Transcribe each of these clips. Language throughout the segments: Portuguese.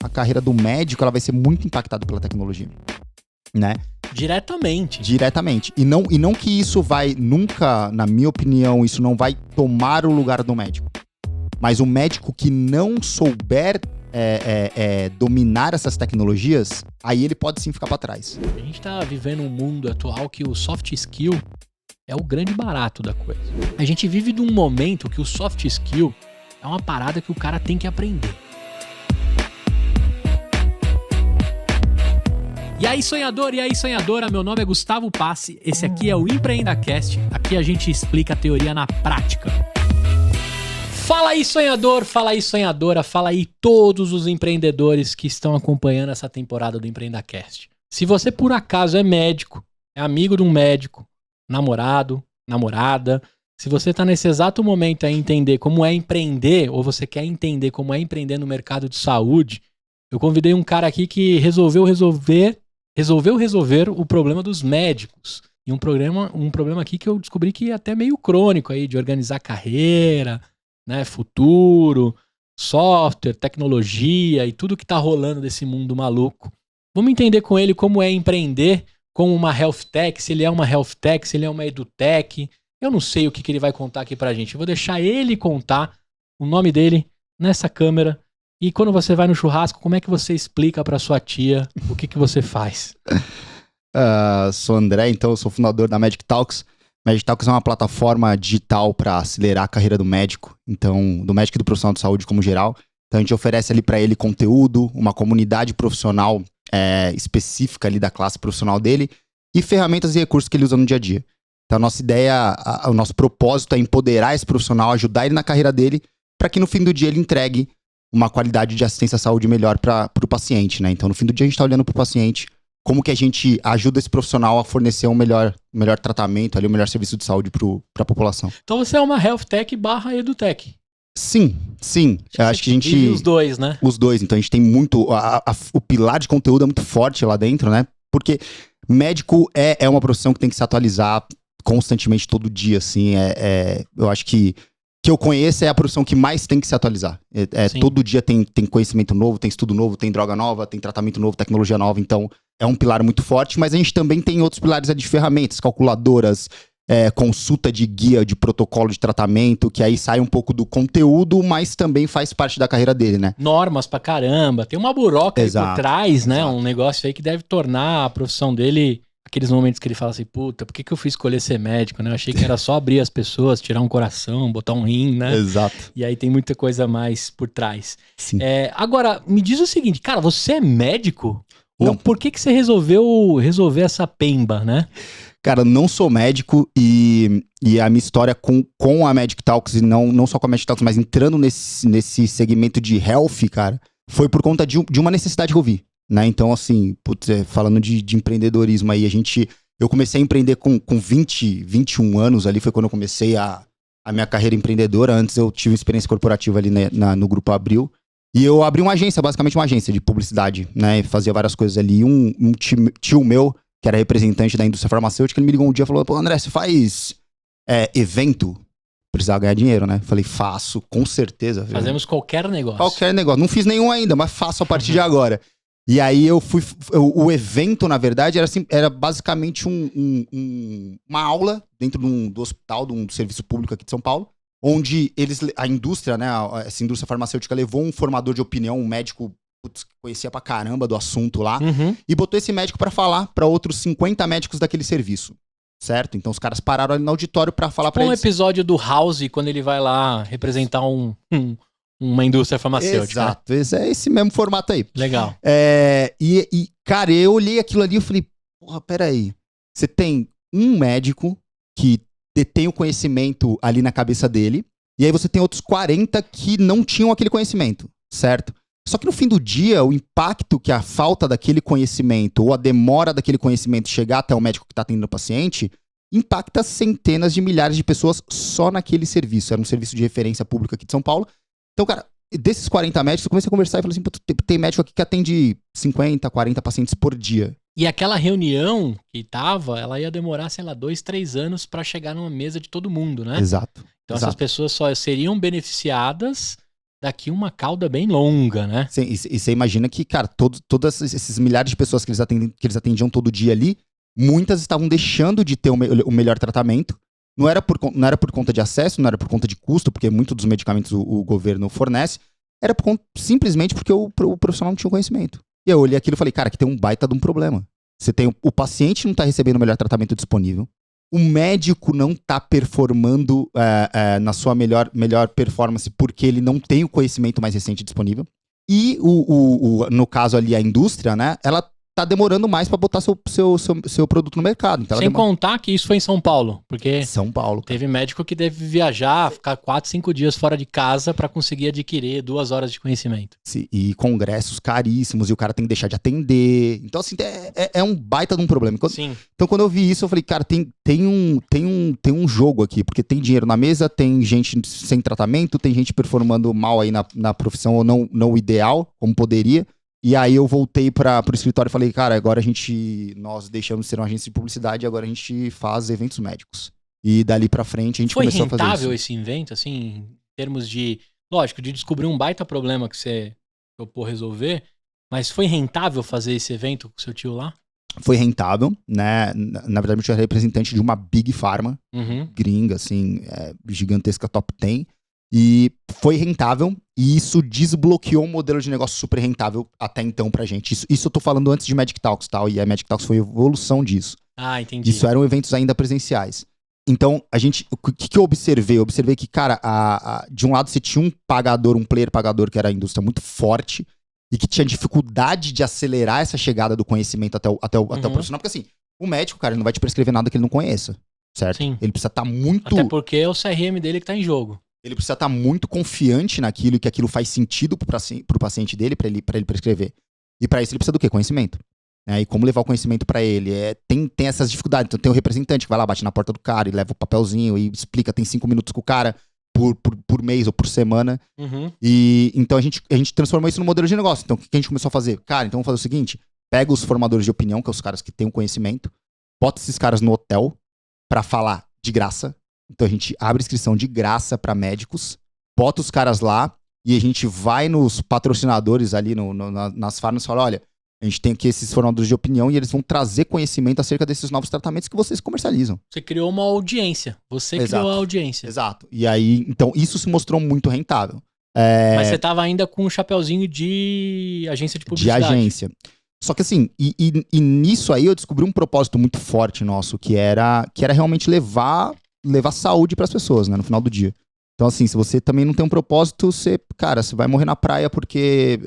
a carreira do médico ela vai ser muito impactada pela tecnologia, né? Diretamente. E não que isso vai nunca, na minha opinião, isso não vai tomar o lugar do médico. Mas o médico que não souber dominar essas tecnologias, aí ele pode sim ficar para trás. A gente tá vivendo um mundo atual que o soft skill é o grande barato da coisa. A gente vive num momento que o soft skill é uma parada que o cara tem que aprender. E aí, sonhador, e aí, sonhadora, meu nome é Gustavo Passi, esse aqui é o EmpreendaCast, aqui a gente explica a teoria na prática. Fala aí, sonhador, fala aí, sonhadora, fala aí todos os empreendedores que estão acompanhando essa temporada do EmpreendaCast. Se você por acaso é médico, é amigo de um médico, namorado, namorada, se você está nesse exato momento a entender como é empreender, ou você quer entender como é empreender no mercado de saúde, eu convidei um cara aqui que resolveu resolver o problema dos médicos. E um problema aqui que eu descobri que é até meio crônico aí, de organizar carreira, né, futuro, software, tecnologia e tudo que tá rolando desse mundo maluco. Vamos entender com ele como é empreender como uma health tech, se ele é uma health tech, se ele é uma edutech. Eu não sei o que ele vai contar aqui pra gente. Eu vou deixar ele contar o nome dele nessa câmera. E quando você vai no churrasco, como é que você explica pra sua tia o que você faz? Sou André, então eu sou fundador da Magic Talks. Magic Talks é uma plataforma digital para acelerar a carreira do médico, então do médico e do profissional de saúde como geral. Então a gente oferece ali para ele conteúdo, uma comunidade profissional específica ali da classe profissional dele e ferramentas e recursos que ele usa no dia a dia. Então a nossa ideia, o nosso propósito é empoderar esse profissional, ajudar ele na carreira dele, para que no fim do dia ele entregue uma qualidade de assistência à saúde melhor para o paciente, né? Então no fim do dia a gente está olhando para o paciente, como que a gente ajuda esse profissional a fornecer um melhor tratamento, ali, um melhor serviço de saúde para a população. Então você é uma health tech / edutech. Sim. Eu acho que a gente... Os dois, né? Os dois. Então a gente tem muito... o pilar de conteúdo é muito forte lá dentro, né? Porque médico é uma profissão que tem que se atualizar constantemente todo dia, assim. Eu acho que eu conheço é a profissão que mais tem que se atualizar. Todo dia tem conhecimento novo, tem estudo novo, tem droga nova, tem tratamento novo, tecnologia nova. Então é um pilar muito forte, mas a gente também tem outros pilares de ferramentas, calculadoras, consulta de guia, de protocolo de tratamento, que aí sai um pouco do conteúdo, mas também faz parte da carreira dele, né? Normas pra caramba, tem uma buroca aí por trás, né? Um negócio aí que deve tornar a profissão dele, aqueles momentos que ele fala assim, puta, por que eu fui escolher ser médico, né? Eu achei que era só abrir as pessoas, tirar um coração, botar um rim, né? Exato. E aí tem muita coisa mais por trás. Sim. Agora, me diz o seguinte, cara, você é médico? Não. Ou por que você resolver essa pemba, né? Cara, não sou médico e a minha história com a Magic Talks, e não só com a Magic Talks, mas entrando nesse segmento de health, cara, foi por conta de uma necessidade que eu vi, né? Então, assim, falando de empreendedorismo aí, eu comecei a empreender com 21 anos ali, foi quando eu comecei a minha carreira empreendedora. Antes eu tive experiência corporativa ali no Grupo Abril. E eu abri uma agência, basicamente uma agência de publicidade, né? Fazia várias coisas ali. Um tio meu, que era representante da indústria farmacêutica, ele me ligou um dia e falou, pô, André, você faz evento? Precisava ganhar dinheiro, né? Falei, faço, com certeza. Fazemos qualquer negócio. Qualquer negócio. Não fiz nenhum ainda, mas faço a partir de agora. E aí o evento, na verdade, era basicamente uma aula dentro do hospital, do serviço público aqui de São Paulo, onde a indústria, né, essa indústria farmacêutica levou um formador de opinião, um médico que conhecia pra caramba do assunto lá, e botou esse médico pra falar pra outros 50 médicos daquele serviço, certo? Então os caras pararam ali no auditório pra falar pra eles. Um episódio do House, quando ele vai lá representar uma indústria farmacêutica. Exato, é esse mesmo formato aí. Legal. Cara, eu olhei aquilo ali e falei, porra, peraí, você tem um médico que detém o conhecimento ali na cabeça dele, e aí você tem outros 40 que não tinham aquele conhecimento, certo? Só que no fim do dia, o impacto que a falta daquele conhecimento ou a demora daquele conhecimento chegar até o médico que está atendendo o paciente impacta centenas de milhares de pessoas só naquele serviço. Era um serviço de referência pública aqui de São Paulo. Então, cara, desses 40 médicos, eu comecei a conversar e falei assim, tem médico aqui que atende 50, 40 pacientes por dia. E aquela reunião que tava, ela ia demorar, sei lá, 2, 3 anos pra chegar numa mesa de todo mundo, né? Exato. Então essas pessoas só seriam beneficiadas daqui uma cauda bem longa, né? Sim, e você imagina que, cara, todos esses milhares de pessoas que eles atendiam todo dia ali, muitas estavam deixando de ter o melhor tratamento. Não era por conta de acesso, não era por conta de custo, porque muitos dos medicamentos o governo fornece, era simplesmente porque o profissional não tinha conhecimento. E eu olhei aquilo e falei, cara, aqui tem um baita de um problema. Você tem o paciente não está recebendo o melhor tratamento disponível, o médico não está performando na sua melhor performance porque ele não tem o conhecimento mais recente disponível. E, no caso ali, a indústria, né, ela tá demorando mais para botar seu produto no mercado. Então sem contar que isso foi em São Paulo, porque São Paulo, cara. Teve médico que teve viajar, ficar 4, 5 dias fora de casa para conseguir adquirir 2 horas de conhecimento. Sim, e congressos caríssimos, e o cara tem que deixar de atender. Então, assim, é um baita de um problema. Sim. Então, quando eu vi isso, eu falei, cara, tem um jogo aqui, porque tem dinheiro na mesa, tem gente sem tratamento, tem gente performando mal aí na profissão, ou não o ideal, como poderia. E aí eu voltei pro escritório e falei, cara, agora nós deixamos de ser uma agência de publicidade e agora a gente faz eventos médicos. E dali pra frente a gente começou a fazer isso. Foi rentável esse evento, assim, em termos de, lógico, de descobrir um baita problema que você propôs resolver, mas foi rentável fazer esse evento com seu tio lá? Foi rentável, né? Na verdade, eu tinha representante de uma Big Pharma, gringa, assim, gigantesca, top 10. E foi rentável, e isso desbloqueou um modelo de negócio super rentável até então pra gente. Isso eu tô falando antes de Magic Talks, tal, e a Magic Talks foi a evolução disso. Ah, entendi. Isso eram eventos ainda presenciais. Então, o que eu observei? Eu observei que, cara, de um lado você tinha um player pagador, que era a indústria muito forte, e que tinha dificuldade de acelerar essa chegada do conhecimento até o profissional, porque assim, o médico, cara, ele não vai te prescrever nada que ele não conheça, certo? Sim. Ele precisa estar muito... Até porque é o CRM dele que tá em jogo. Ele precisa estar muito confiante naquilo e que aquilo faz sentido pro paciente dele, pra ele prescrever. E pra isso ele precisa do quê? Conhecimento. E como levar o conhecimento pra ele? Tem essas dificuldades. Então tem o representante que vai lá, bate na porta do cara e leva o papelzinho e explica, tem 5 minutos com o cara por mês ou por semana. E então a gente transformou isso num modelo de negócio. Então o que a gente começou a fazer? Cara, então vamos fazer o seguinte, pega os formadores de opinião, que são os caras que têm o conhecimento, bota esses caras no hotel pra falar de graça. Então a gente abre inscrição de graça para médicos, bota os caras lá e a gente vai nos patrocinadores ali nas farmas e fala, olha, a gente tem aqui esses formadores de opinião e eles vão trazer conhecimento acerca desses novos tratamentos que vocês comercializam. Você criou uma audiência. Criou a audiência. Exato. E aí, então isso se mostrou muito rentável. Mas você tava ainda com um chapeuzinho de agência de publicidade. De agência. Só que assim, e nisso aí eu descobri um propósito muito forte nosso, que era realmente levar saúde pras pessoas, né, no final do dia. Então, assim, se você também não tem um propósito, você vai morrer na praia porque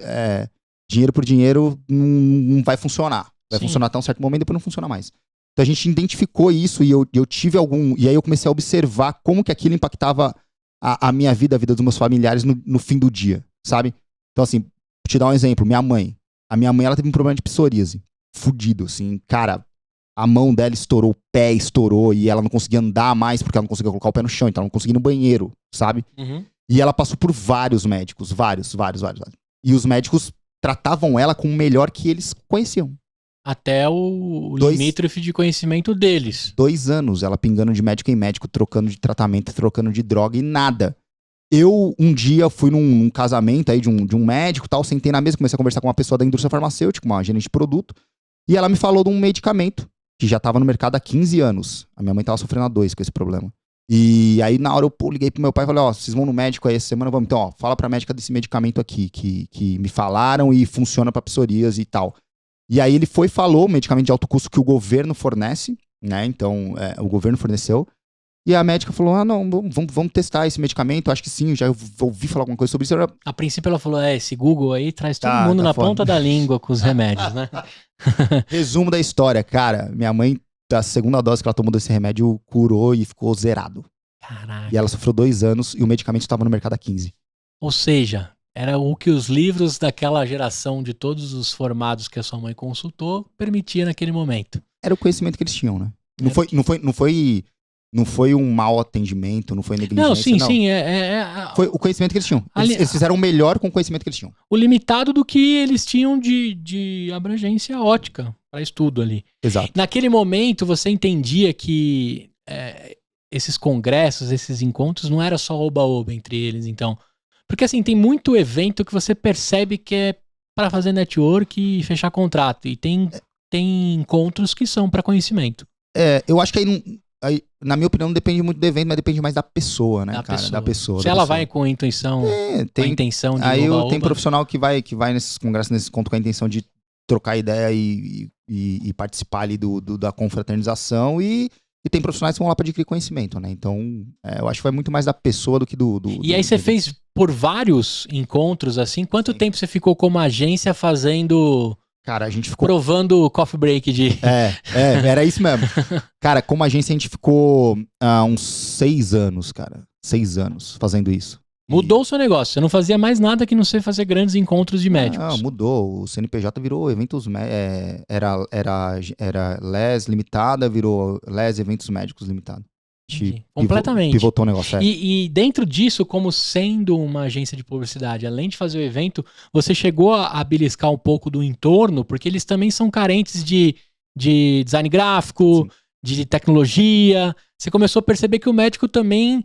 dinheiro por dinheiro não vai funcionar. Vai funcionar até um certo momento e depois não funciona mais. Então a gente identificou isso e eu tive e aí eu comecei a observar como que aquilo impactava a minha vida, a vida dos meus familiares no fim do dia, sabe? Então, assim, vou te dar um exemplo. A minha mãe, ela teve um problema de psoríase. Fudido, assim, cara... A mão dela estourou, o pé estourou e ela não conseguia andar mais porque ela não conseguia colocar o pé no chão, então ela não conseguia ir no banheiro, sabe? E ela passou por vários médicos, vários. E os médicos tratavam ela com o melhor que eles conheciam. Até o limítrofe de conhecimento deles. 2 anos ela pingando de médico em médico, trocando de tratamento, trocando de droga e nada. Eu, um dia, fui num casamento aí de um médico e tal, sentei na mesa, comecei a conversar com uma pessoa da indústria farmacêutica, uma gerente de produto, e ela me falou de um medicamento que já tava no mercado há 15 anos. A minha mãe tava sofrendo há 2 com esse problema. E aí, na hora, eu liguei pro meu pai e falei, vocês vão no médico aí essa semana? Vamos. Então, fala pra médica desse medicamento aqui, que me falaram e funciona pra psoríase e tal. E aí ele falou, medicamento de alto custo que o governo fornece, né? Então, o governo forneceu. E a médica falou, não, vamos testar esse medicamento. Acho que sim, eu já ouvi falar alguma coisa sobre isso. A princípio ela falou, esse Google aí traz todo mundo na ponta da língua com os remédios, né? Resumo da história, cara. Minha mãe, da segunda dose que ela tomou desse remédio, curou e ficou zerado. Caraca. E ela sofreu 2 anos e o medicamento estava no mercado há 15. Ou seja, era o que os livros daquela geração de todos os formados que a sua mãe consultou permitia naquele momento. Era o conhecimento que eles tinham, né? Não foi um mau atendimento, não foi negligência. Não, sim. Foi o conhecimento que eles tinham. Eles fizeram o melhor com o conhecimento que eles tinham. O limitado do que eles tinham de abrangência ótica para estudo ali. Exato. Naquele momento, você entendia que esses congressos, esses encontros, não era só oba-oba entre eles, então. Porque assim, tem muito evento que você percebe que é para fazer network e fechar contrato. E tem encontros que são para conhecimento. Eu acho que aí, na minha opinião, não depende muito do evento, mas depende mais da pessoa, né, Da pessoa. Se ela vai com a intenção, com a intenção de aí tem profissional que vai nesses congressos, nesses encontros com a intenção de trocar ideia e participar ali da confraternização e tem profissionais que vão lá para adquirir conhecimento, né? Então, eu acho que vai muito mais da pessoa do que do E aí você fez por vários encontros, assim? Quanto tempo você ficou como agência fazendo... Cara, a gente ficou... Provando coffee break de... Era isso mesmo. Cara, como agência a gente ficou uns 6 anos, cara. 6 anos fazendo isso. Mudou o seu negócio. Você não fazia mais nada que não ser fazer grandes encontros de médicos. Não, mudou. O CNPJ virou eventos... Era LES Limitada, virou LES Eventos Médicos Limitado. Completamente. Pivotou o negócio. E dentro disso, como sendo uma agência de publicidade, além de fazer o evento, você chegou a beliscar um pouco do entorno, porque eles também são carentes de design gráfico, sim, de tecnologia. Você começou a perceber que o médico também...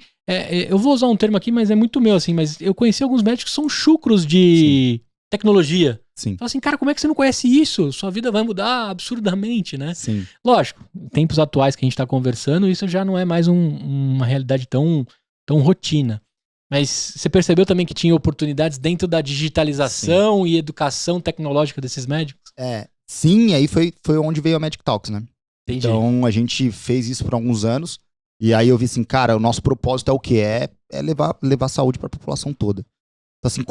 eu vou usar um termo aqui, mas é muito meu, assim, mas eu conheci alguns médicos que são chucros de tecnologia. Sim. Fala assim, cara, como é que você não conhece isso? Sua vida vai mudar absurdamente, né? Sim. Lógico, em tempos atuais que a gente tá conversando, isso já não é mais uma realidade tão rotina. Mas você percebeu também que tinha oportunidades dentro da digitalização, sim, e educação tecnológica desses médicos? Sim, aí foi onde veio a Medic Talks, né? Entendi. Então a gente fez isso por alguns anos. E aí eu vi assim, cara, o nosso propósito é o quê? É levar saúde para a população toda. Então assim,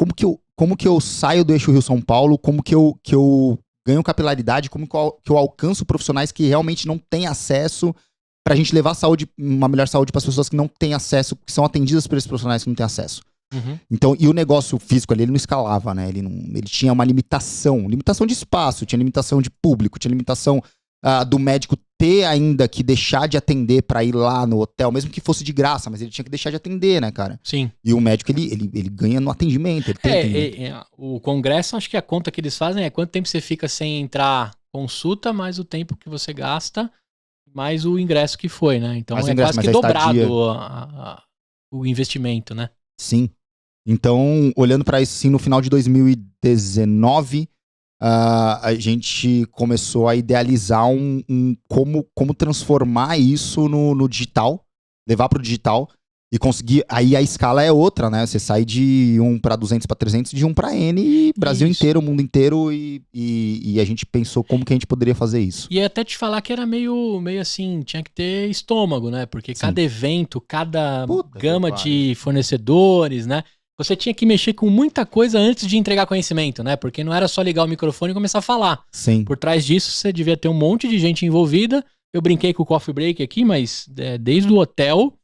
como que eu saio do eixo Rio-São Paulo, como que eu ganho capilaridade, como que eu alcanço profissionais que realmente não têm acesso, pra gente levar uma melhor saúde para as pessoas que não têm acesso, que são atendidas por esses profissionais que não têm acesso. Uhum. Então, e o negócio físico ali, ele não escalava, né? Ele tinha uma limitação de espaço, tinha limitação de público, tinha limitação do médico ter ainda que deixar de atender pra ir lá no hotel, mesmo que fosse de graça, mas ele tinha que deixar de atender, né, cara? Sim. E o médico, ele ganha no atendimento. Ele tem atendimento. O congresso, acho que a conta que eles fazem é quanto tempo você fica sem entrar consulta, mais o tempo que você gasta, mais o ingresso que foi, né? Então é quase que dobrado o investimento, né? Sim. Então, olhando pra isso, assim, no final de 2019... a gente começou a idealizar como transformar isso no digital, levar pro digital e conseguir. Aí a escala é outra, né? Você sai de 1 para 200 para 300, de 1 para N, Brasil inteiro, mundo inteiro, e a gente pensou como que a gente poderia fazer isso. E até te falar que era meio assim, tinha que ter estômago, né? Porque sim, cada evento, cada gama de fornecedores, né? Você tinha que mexer com muita coisa antes de entregar conhecimento, né? Porque não era só ligar o microfone e começar a falar. Sim. Por trás disso, você devia ter um monte de gente envolvida. Eu brinquei com o coffee break aqui, mas desde o hotel,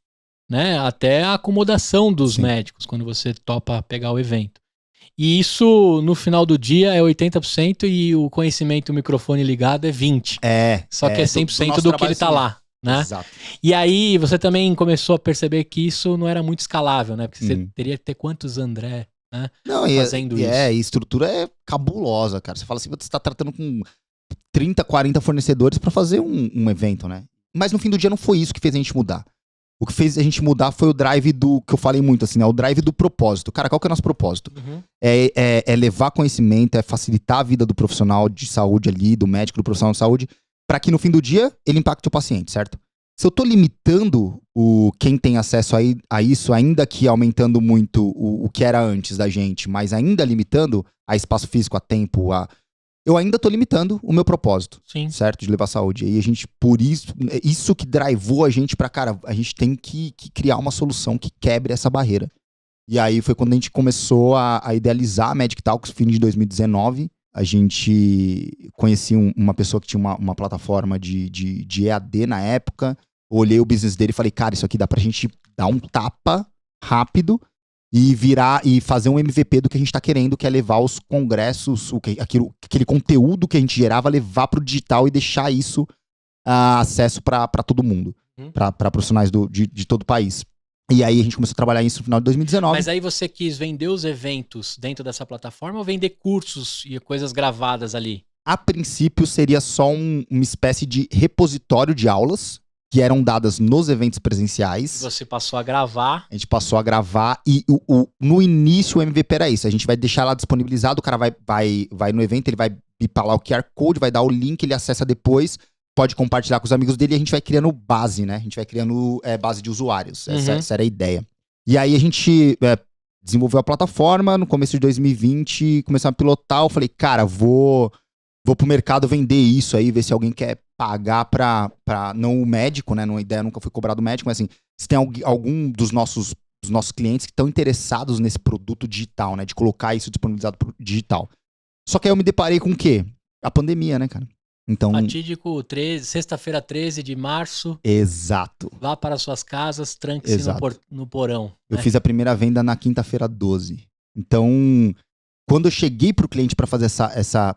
né, até a acomodação dos, sim, médicos, quando você topa pegar o evento. E isso, no final do dia, é 80% e o conhecimento, o microfone ligado é 20%. Só que é 100% do que ele tá lá. Né? Exato. E aí você também começou a perceber que isso não era muito escalável, né? Porque você teria que ter quantos André, né? Fazendo isso. A estrutura é cabulosa, cara. Você fala assim, você está tratando com 30, 40 fornecedores para fazer um evento, né? Mas no fim do dia não foi isso que fez a gente mudar. O que fez a gente mudar foi o drive que eu falei muito, assim, né? O drive do propósito. Cara, qual que é o nosso propósito? Uhum. É levar conhecimento, é facilitar a vida do profissional de saúde ali, do médico, do profissional de saúde, para que no fim do dia ele impacte o paciente, certo? Se eu tô limitando quem tem acesso a isso, ainda que aumentando muito o que era antes da gente, mas ainda limitando a espaço físico, a tempo, eu ainda tô limitando o meu propósito, sim, certo? De levar saúde. E a gente, por isso que drivou a gente pra, cara, a gente tem que criar uma solução que quebre essa barreira. E aí foi quando a gente começou a idealizar a Medic Talks, fim de 2019. A gente conhecia uma pessoa que tinha uma plataforma de EAD na época. Olhei o business dele e falei, cara, isso aqui dá pra gente dar um tapa rápido e fazer um MVP do que a gente tá querendo, que é levar os congressos, aquele conteúdo que a gente gerava, levar pro digital e deixar isso acesso pra todo mundo, pra profissionais de todo o país. E aí a gente começou a trabalhar isso no final de 2019. Mas aí você quis vender os eventos dentro dessa plataforma ou vender cursos e coisas gravadas ali? A princípio seria só uma espécie de repositório de aulas, que eram dadas nos eventos presenciais. Você passou a gravar. A gente passou a gravar e no início o MVP era isso. A gente vai deixar lá disponibilizado, o cara vai no evento, ele vai bipar lá o QR Code, vai dar o link, ele acessa depois, pode compartilhar com os amigos dele e a gente vai criando base, né? A gente vai criando base de usuários. Essa era a ideia. E aí a gente desenvolveu a plataforma no começo de 2020, começamos a pilotar, eu falei, cara, vou pro mercado vender isso aí, ver se alguém quer pagar pra não o médico, né? A ideia nunca foi cobrar do médico, mas assim, se tem algum dos nossos clientes que estão interessados nesse produto digital, né? De colocar isso disponibilizado pro digital. Só que aí eu me deparei com o quê? A pandemia, né, cara? Então... Fatídico sexta-feira 13 de março. Exato. Vá para suas casas, tranque-se no porão. Eu fiz a primeira venda na quinta-feira 12. Então, quando eu cheguei pro cliente para fazer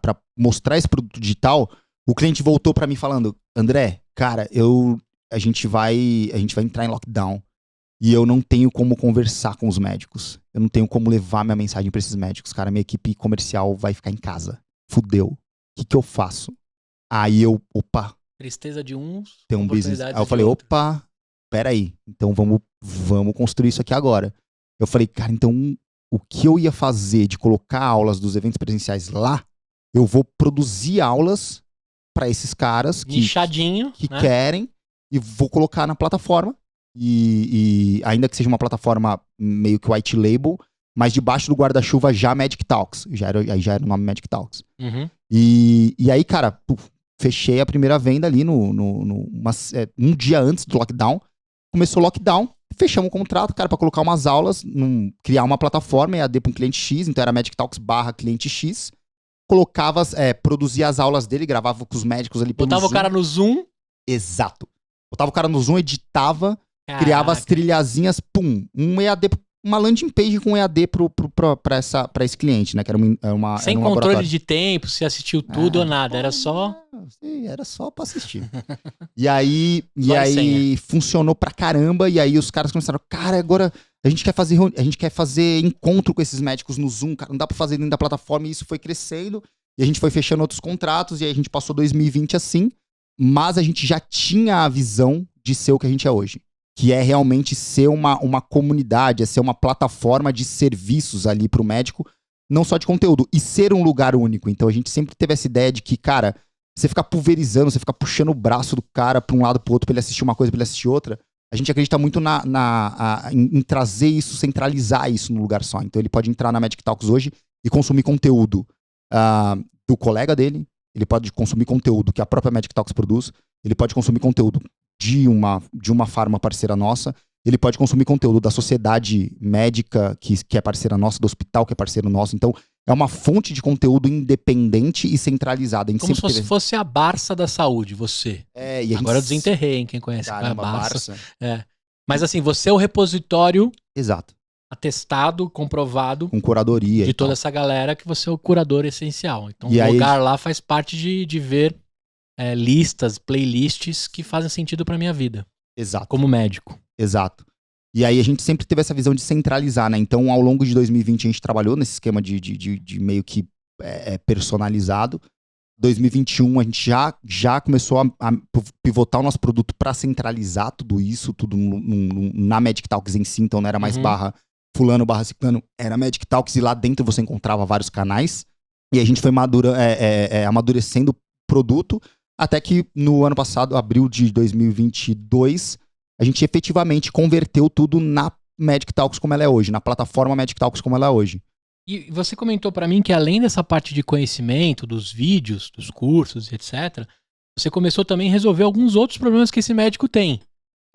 para mostrar esse produto digital, o cliente voltou para mim falando, André, cara, a gente vai entrar em lockdown e eu não tenho como conversar com os médicos. Eu não tenho como levar minha mensagem para esses médicos. Cara, minha equipe comercial vai ficar em casa. Fudeu. O que eu faço? Aí opa. Tristeza de uns, tem um business. Aí eu falei, opa, peraí. Então vamos construir isso aqui agora. Eu falei, cara, então o que eu ia fazer de colocar aulas dos eventos presenciais lá, eu vou produzir aulas para esses caras que né? querem e vou colocar na plataforma. E ainda que seja uma plataforma meio que white label, mas debaixo do guarda-chuva já Magic Talks. Aí já era o nome Magic Talks. Uhum. E aí, cara, fechei a primeira venda ali um dia antes do lockdown. Começou o lockdown, fechamos o contrato, cara, pra colocar umas aulas, criar uma plataforma EAD pra um cliente X, então era Magic Talks / cliente X. Colocava, produzia as aulas dele, gravava com os médicos ali pelo Botava Zoom. O cara no Zoom. Exato. Botava o cara no Zoom, editava, criava as trilhazinhas, um EAD, uma landing page com EAD pra esse cliente, né? Que era uma sem era um controle laboratório. de tempo, se assistiu tudo ou nada, era só... Sim, era só pra assistir. E aí funcionou pra caramba, e aí os caras começaram, cara, agora a gente quer fazer encontro com esses médicos no Zoom, cara, não dá pra fazer dentro da plataforma, e isso foi crescendo, e a gente foi fechando outros contratos, e aí a gente passou 2020 assim, mas a gente já tinha a visão de ser o que a gente é hoje. Que é realmente ser uma comunidade, é ser uma plataforma de serviços ali pro médico, não só de conteúdo, e ser um lugar único. Então a gente sempre teve essa ideia de que, cara, você ficar pulverizando, você ficar puxando o braço do cara pra um lado pro outro, pra ele assistir uma coisa, pra ele assistir outra, a gente acredita muito em trazer isso, centralizar isso num lugar só. Então ele pode entrar na Magic Talks hoje e consumir conteúdo do colega dele, ele pode consumir conteúdo que a própria Magic Talks produz, ele pode consumir conteúdo de uma farma parceira nossa, ele pode consumir conteúdo da sociedade médica que é parceira nossa, do hospital que é parceiro nosso. Então, é uma fonte de conteúdo independente e centralizada. Como se fosse a Barça da saúde, você. Agora eu desenterrei, hein? Quem conhece a Barça. Mas assim, você é o repositório... Exato. Atestado, comprovado... Com curadoria. De toda essa galera que você é o curador essencial. Então, o lugar lá faz parte de ver... listas, playlists que fazem sentido pra minha vida. Exato. Como médico. Exato. E aí a gente sempre teve essa visão de centralizar, né? Então, ao longo de 2020, a gente trabalhou nesse esquema de meio que personalizado. 2021, a gente já começou a pivotar o nosso produto pra centralizar tudo isso, tudo na Magic Talks em si. Então, não era mais barra fulano, barra ciclano. Era Magic Talks e lá dentro você encontrava vários canais. E a gente foi amadurecendo o produto. Até que no ano passado, abril de 2022, a gente efetivamente converteu tudo na Magic Talks como ela é hoje, na plataforma Magic Talks como ela é hoje. E você comentou pra mim que além dessa parte de conhecimento, dos vídeos, dos cursos, etc., você começou também a resolver alguns outros problemas que esse médico tem,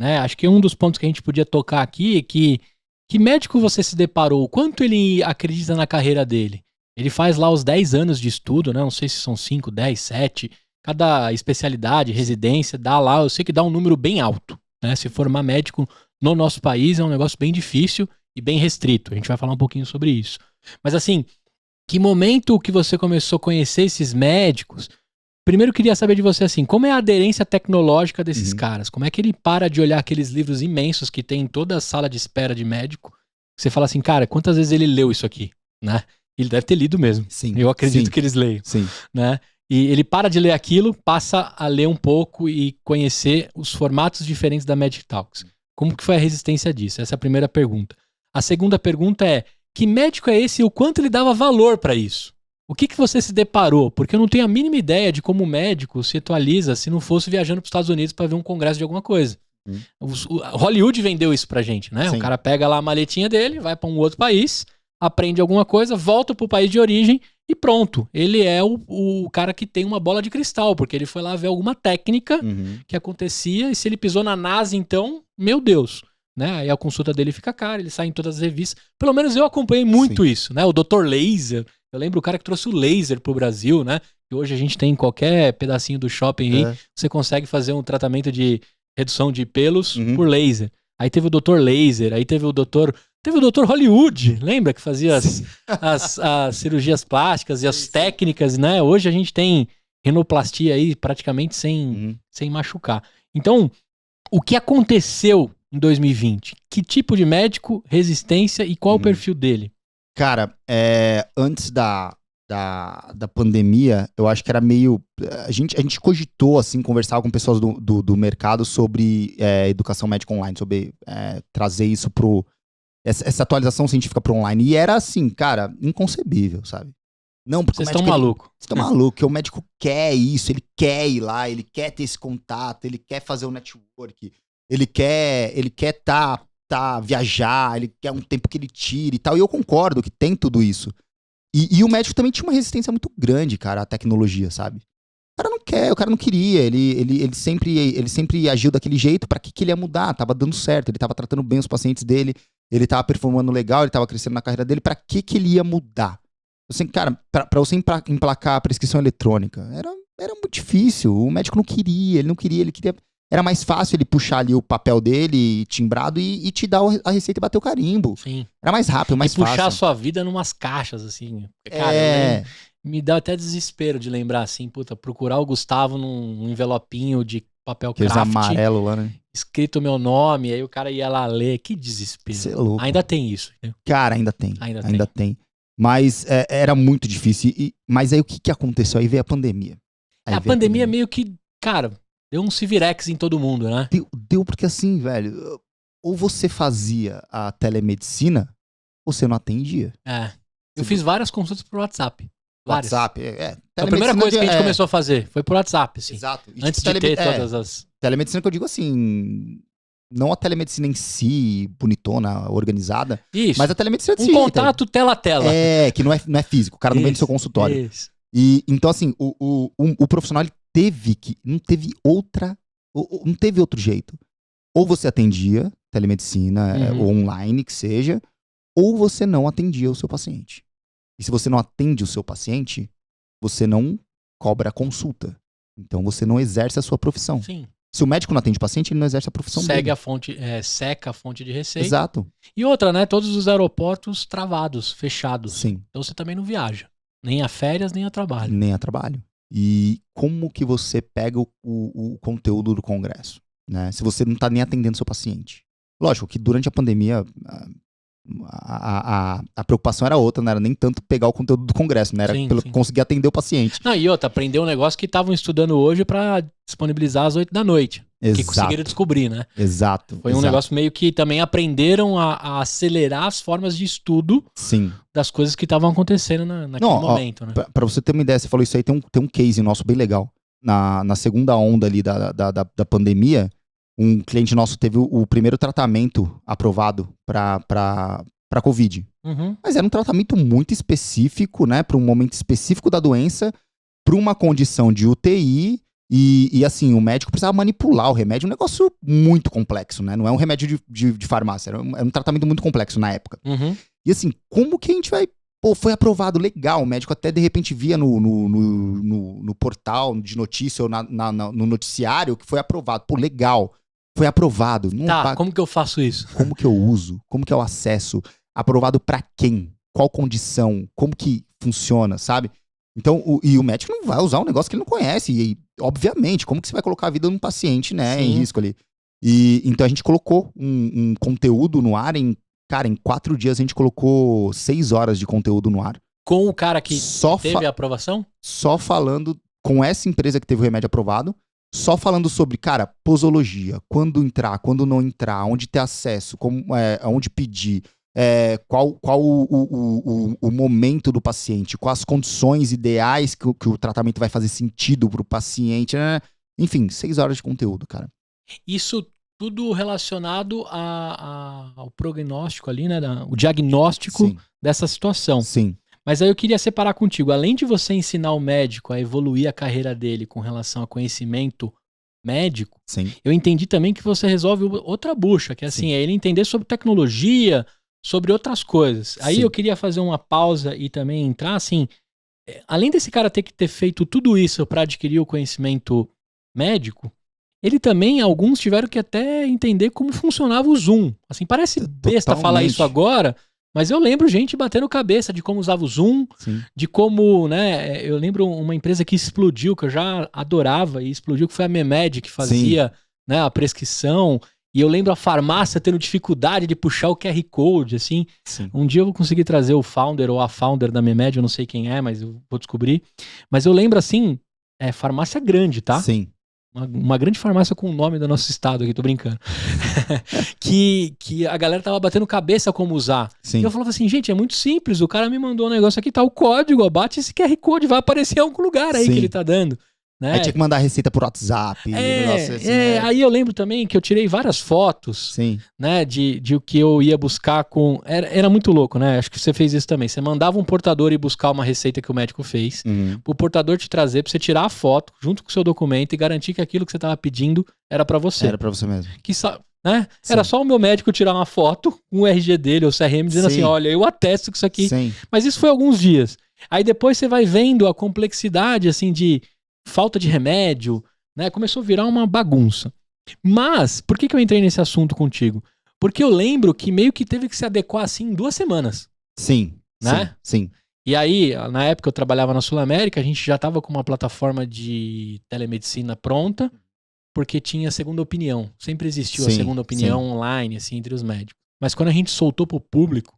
né? Acho que um dos pontos que a gente podia tocar aqui é que médico você se deparou, quanto ele acredita na carreira dele? Ele faz lá os 10 anos de estudo, né? Não sei se são 5, 10, 7... Cada especialidade, residência, dá lá, eu sei que dá um número bem alto, né? Se formar médico no nosso país é um negócio bem difícil e bem restrito. A gente vai falar um pouquinho sobre isso. Mas assim, que momento que você começou a conhecer esses médicos? Primeiro eu queria saber de você assim, como é a aderência tecnológica desses caras? Como é que ele para de olhar aqueles livros imensos que tem em toda a sala de espera de médico? Você fala assim, cara, quantas vezes ele leu isso aqui, né? Ele deve ter lido mesmo. Sim. Eu acredito que eles leiam. Sim. Né? E ele para de ler aquilo, passa a ler um pouco e conhecer os formatos diferentes da Magic Talks. Como que foi a resistência disso? Essa é a primeira pergunta. A segunda pergunta é, que médico é esse e o quanto ele dava valor para isso? O que você se deparou? Porque eu não tenho a mínima ideia de como o médico se atualiza se não fosse viajando para os Estados Unidos para ver um congresso de alguma coisa. Hollywood vendeu isso pra gente, né? Sim. O cara pega lá a maletinha dele, vai para um outro país, aprende alguma coisa, volta pro país de origem e pronto. Ele é o cara que tem uma bola de cristal, porque ele foi lá ver alguma técnica que acontecia e se ele pisou na NASA, então, meu Deus. Né? Aí a consulta dele fica cara, ele sai em todas as revistas. Pelo menos eu acompanhei muito isso, né? O Dr. Laser, eu lembro o cara que trouxe o laser pro Brasil, né? Que hoje a gente tem em qualquer pedacinho do shopping aí, você consegue fazer um tratamento de redução de pelos por laser. Aí teve o Dr. Laser, aí teve o Dr. Hollywood, lembra? Que fazia as cirurgias plásticas e as técnicas, né? Hoje a gente tem rinoplastia aí praticamente sem machucar. Então, o que aconteceu em 2020? Que tipo de médico, resistência e qual o perfil dele? Cara, antes da pandemia, eu acho que era meio... A gente cogitou, assim, conversar com pessoas do mercado sobre educação médica online, sobre trazer isso essa atualização científica pro online. E era assim, cara, inconcebível, sabe? Não, porque vocês estão malucos. Vocês estão malucos, que o médico quer isso, ele quer ir lá, ele quer ter esse contato, ele quer fazer o network, ele quer viajar, ele quer um tempo que ele tire e tal. E eu concordo que tem tudo isso. E o médico também tinha uma resistência muito grande, cara, à tecnologia, sabe? O cara não quer, o cara não queria, ele sempre agiu daquele jeito. Pra que ele ia mudar? Tava dando certo, ele tava tratando bem os pacientes dele, ele tava performando legal, ele tava crescendo na carreira dele. Pra que ele ia mudar? Assim, cara, pra você emplacar a prescrição eletrônica, era muito difícil. O médico não queria, ele queria... Era mais fácil ele puxar ali o papel dele, timbrado, e te dar a receita e bater o carimbo. Sim. Era mais rápido, mais fácil. E puxar a sua vida numas caixas, assim. Cara, me dá até desespero de lembrar, assim, puta, procurar o Gustavo num envelopinho de papel craft. Amarelo lá, né? Escrito meu nome, aí o cara ia lá ler. Que desespero. Cê é louco. Ainda tem isso. Né? Cara, ainda tem. Mas era muito difícil. Mas aí o que aconteceu? Aí veio a pandemia. A pandemia meio que, cara... Deu um Civirex em todo mundo, né? Deu porque assim, velho, ou você fazia a telemedicina, ou você não atendia. Eu fiz várias consultas por WhatsApp. Várias. WhatsApp, A primeira coisa que a gente começou a fazer foi por WhatsApp, assim. Exato. E, antes de ter todas as... Telemedicina que eu digo assim, não a telemedicina em si, bonitona, organizada, isso. Mas a telemedicina um contato tela a tela. Que não é físico, o cara não vem no seu consultório. Isso. E então assim, o profissional ele não teve outro jeito. Ou você atendia telemedicina, ou online, que seja, ou você não atendia o seu paciente. E se você não atende o seu paciente, você não cobra a consulta. Então você não exerce a sua profissão. Sim. Se o médico não atende o paciente, ele não exerce a profissão dele. Seca a fonte de receita. Exato. E outra, né? Todos os aeroportos travados, fechados. Sim. Então você também não viaja. Nem a férias, nem a trabalho. Nem a trabalho. E como que você pega o conteúdo do congresso, né? Se você não tá nem atendendo seu paciente. Lógico que durante a pandemia a preocupação era outra, não era nem tanto pegar o conteúdo do congresso, né? Era conseguir atender o paciente. Não, e outra, aprender um negócio que estavam estudando hoje pra disponibilizar às 8 da noite. Exato. Que conseguiram descobrir, né? Exato. Foi um negócio meio que também aprenderam a acelerar as formas de estudo das coisas que estavam acontecendo naquele momento, né? Pra você ter uma ideia, você falou isso aí, tem um case nosso bem legal. Na segunda onda ali da pandemia, um cliente nosso teve o primeiro tratamento aprovado pra Covid. Mas era um tratamento muito específico, né? Pra um momento específico da doença, pra uma condição de UTI. E assim, o médico precisava manipular o remédio, um negócio muito complexo, né? Não é um remédio de farmácia, era um tratamento muito complexo na época. E assim, como que a gente vai... Pô, foi aprovado, legal, o médico até de repente via no portal de notícia ou no noticiário que foi aprovado. Pô, legal, foi aprovado. Como que eu faço isso? Como que eu uso? Como que eu acesso? Aprovado pra quem? Qual condição? Como que funciona, sabe? Então, o médico não vai usar um negócio que ele não conhece. E, obviamente, como que você vai colocar a vida de um paciente, né, em risco ali? E então a gente colocou um conteúdo no ar em 4 dias a gente colocou 6 horas de conteúdo no ar. Com o cara que teve a aprovação? Só falando com essa empresa que teve o remédio aprovado, só falando sobre, cara, posologia, quando entrar, quando não entrar, onde ter acesso, aonde pedir, qual o momento do paciente, quais as condições ideais que o tratamento vai fazer sentido pro paciente, né? Enfim, 6 horas de conteúdo, cara. Isso tudo relacionado ao prognóstico ali, né? O diagnóstico Sim. dessa situação. Sim. Mas aí eu queria separar contigo. Além de você ensinar o médico a evoluir a carreira dele com relação a conhecimento médico, Sim. eu entendi também que você resolve outra bucha, que é assim, é ele entender sobre tecnologia, sobre outras coisas. Aí Sim. eu queria fazer uma pausa e também entrar assim, além desse cara ter que ter feito tudo isso para adquirir o conhecimento médico, ele também, alguns tiveram que até entender como funcionava o Zoom. Assim, parece besta falar isso agora, mas eu lembro gente batendo cabeça de como usava o Zoom, Sim. de como, né, eu lembro uma empresa que explodiu, que eu já adorava e explodiu, que foi a Memed, que fazia, né, a prescrição, e eu lembro a farmácia tendo dificuldade de puxar o QR Code, assim. Sim. Um dia eu vou conseguir trazer o founder ou a founder da Memed, eu não sei quem é, mas eu vou descobrir. Mas eu lembro, assim, farmácia grande, tá? Sim. Uma grande farmácia com o nome do nosso estado aqui, tô brincando. que a galera tava batendo cabeça como usar. Sim. E eu falava assim, gente, é muito simples, o cara me mandou um negócio aqui, tá o código, ó, bate esse QR Code, vai aparecer em algum lugar aí que ele tá dando. Né? Aí tinha que mandar a receita por WhatsApp. Aí eu lembro também que eu tirei várias fotos, Sim. né, de o que eu ia buscar com... Era muito louco, né? Acho que você fez isso também. Você mandava um portador ir buscar uma receita que o médico fez, pro portador te trazer, pra você tirar a foto junto com o seu documento e garantir que aquilo que você tava pedindo era pra você. Era pra você mesmo. Né? Era só o meu médico tirar uma foto com o RG dele ou CRM dizendo assim, olha, eu atesto que isso aqui... Sim. Mas isso foi alguns dias. Aí depois você vai vendo a complexidade, assim, de falta de remédio, né? Começou a virar uma bagunça. Mas, por que eu entrei nesse assunto contigo? Porque eu lembro que meio que teve que se adequar, assim, em 2 semanas. Sim. Né? Sim. E aí, na época eu trabalhava na Sul América, a gente já tava com uma plataforma de telemedicina pronta, porque tinha segunda opinião. Sempre existiu a segunda opinião online, assim, entre os médicos. Mas quando a gente soltou pro público,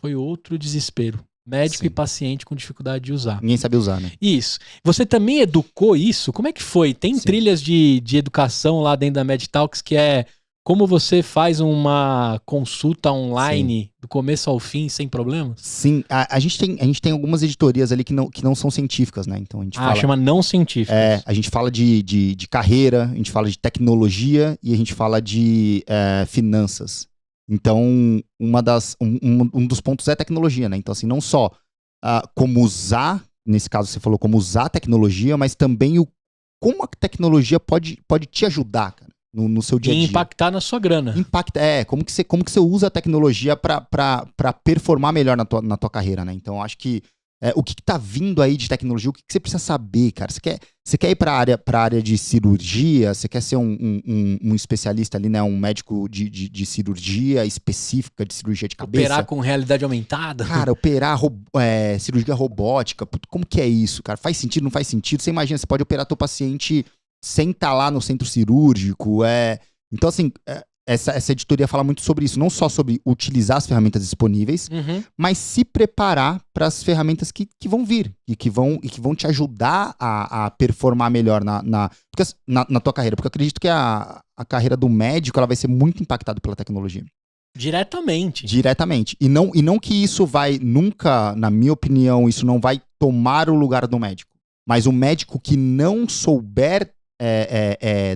foi outro desespero. Médico e paciente com dificuldade de usar. Ninguém sabia usar, né? Isso. Você também educou isso? Como é que foi? Tem trilhas de educação lá dentro da MedTalks que é como você faz uma consulta online do começo ao fim sem problemas? Sim. A gente tem algumas editorias ali que não são científicas, né? Então a gente fala... chama não científicas. A gente fala de carreira, a gente fala de tecnologia e a gente fala de finanças. Então, um dos pontos é tecnologia, né? Então, assim, não só como usar, nesse caso você falou como usar a tecnologia, mas também como a tecnologia pode te ajudar, cara, no seu dia a dia. E impactar na sua grana. Como que você usa a tecnologia para performar melhor na tua carreira, né? Então, acho que o que tá vindo aí de tecnologia, o que você precisa saber, cara? Você quer ir pra área de cirurgia? Você quer ser um especialista ali, né? Um médico de cirurgia específica, de cirurgia de cabeça? Operar com realidade aumentada? Cara, cirurgia robótica, como que é isso, cara? Faz sentido, não faz sentido? Você imagina, você pode operar teu paciente sem estar lá no centro cirúrgico, Então, assim... Essa editoria fala muito sobre isso, não só sobre utilizar as ferramentas disponíveis, mas se preparar para as ferramentas que vão vir e que vão te ajudar a performar melhor na tua carreira. Porque eu acredito que a carreira do médico ela vai ser muito impactada pela tecnologia. Diretamente. E não que isso vai nunca, na minha opinião, isso não vai tomar o lugar do médico. Mas o médico que não souber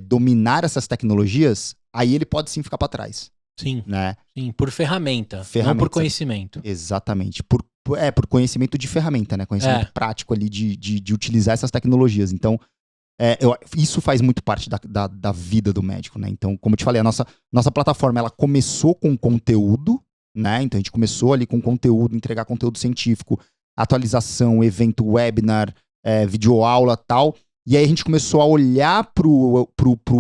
dominar essas tecnologias, aí ele pode sim ficar para trás. Sim, né? Sim, por ferramenta, não por conhecimento. Exatamente, por conhecimento de ferramenta, né? Conhecimento prático ali de utilizar essas tecnologias. Então, isso faz muito parte da vida do médico, né? Então, como eu te falei, a nossa plataforma, ela começou com conteúdo, né? Então, a gente começou ali com conteúdo, entregar conteúdo científico, atualização, evento, webinar, videoaula e tal. E aí a gente começou a olhar pro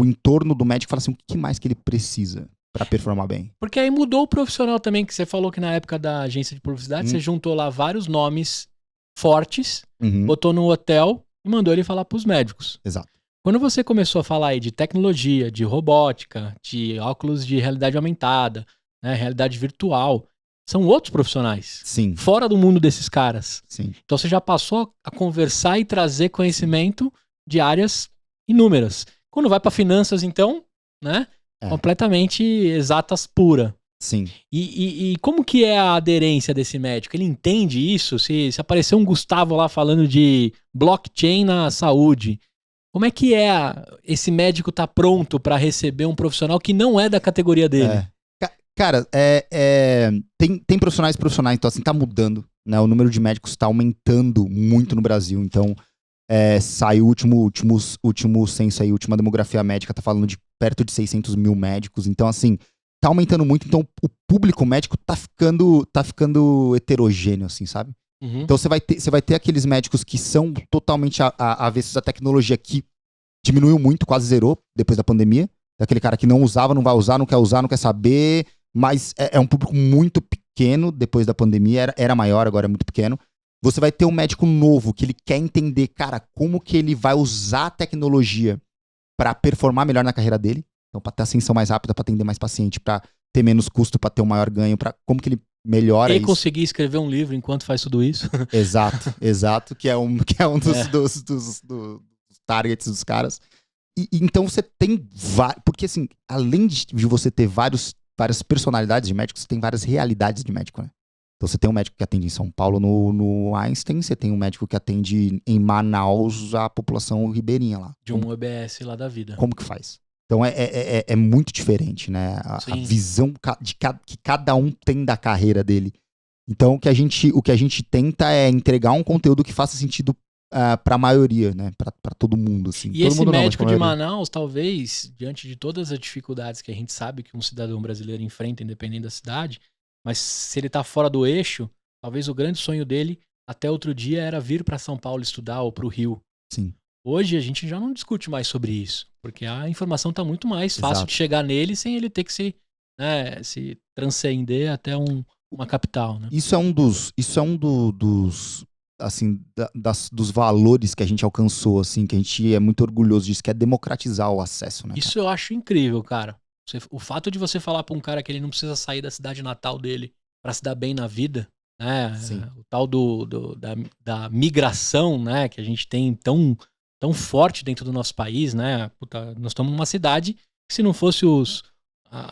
entorno do médico e falar assim, o que mais que ele precisa para performar bem? Porque aí mudou o profissional também, que você falou que na época da agência de publicidade, você juntou lá vários nomes fortes, botou no hotel e mandou ele falar pros médicos. Exato. Quando você começou a falar aí de tecnologia, de robótica, de óculos de realidade aumentada, né, realidade virtual, são outros profissionais. Sim. Fora do mundo desses caras. Sim. Então você já passou a conversar e trazer conhecimento de áreas inúmeras. Quando vai para finanças, então, né? Completamente exatas pura. Sim. E como que é a aderência desse médico? Ele entende isso? Se aparecer um Gustavo lá falando de blockchain na saúde, como é que esse médico tá pronto para receber um profissional que não é da categoria dele? Cara, tem profissionais, então assim, tá mudando, né? O número de médicos tá aumentando muito no Brasil, então saiu o último censo aí, a última demografia médica tá falando de perto de 600 mil médicos, então assim, tá aumentando muito, então o público médico tá ficando heterogêneo, assim, sabe? Uhum. Então você vai ter aqueles médicos que são totalmente avessos à tecnologia, que diminuiu muito, quase zerou depois da pandemia, daquele cara que não usava, não vai usar, não quer saber, mas é um público muito pequeno depois da pandemia, era maior, agora é muito pequeno. Você vai ter um médico novo que ele quer entender, cara, como que ele vai usar a tecnologia para performar melhor na carreira dele. Então, para ter ascensão mais rápida, para atender mais paciente, para ter menos custo, para ter um maior ganho, para como que ele melhora isso. E conseguir escrever um livro enquanto faz tudo isso. Exato, que é um dos targets dos caras. E então você tem porque assim, além de você ter várias personalidades de médico, você tem várias realidades de médico, né? Então você tem um médico que atende em São Paulo no Einstein, você tem um médico que atende em Manaus a população ribeirinha lá. De um EBS lá da vida. Como que faz? Então é muito diferente, né? A visão que cada um tem da carreira dele. Então o que a gente tenta é entregar um conteúdo que faça sentido pra maioria, né? Pra todo mundo, assim. E todo esse mundo médico de Manaus, talvez, diante de todas as dificuldades que a gente sabe que um cidadão brasileiro enfrenta, independente da cidade, mas se ele tá fora do eixo, talvez o grande sonho dele, até outro dia, era vir pra São Paulo estudar ou pro Rio. Sim. Hoje a gente já não discute mais sobre isso, porque a informação tá muito mais fácil de chegar nele sem ele ter que se transcender até uma capital, né? Isso é um dos assim, dos valores que a gente alcançou, assim, que a gente é muito orgulhoso disso, que é democratizar o acesso, né? Isso eu acho incrível, cara. O fato de você falar pra um cara que ele não precisa sair da cidade natal dele pra se dar bem na vida, né? Sim. O tal da migração, né? Que a gente tem tão forte dentro do nosso país, né? Puta, nós estamos numa cidade que, se não fosse o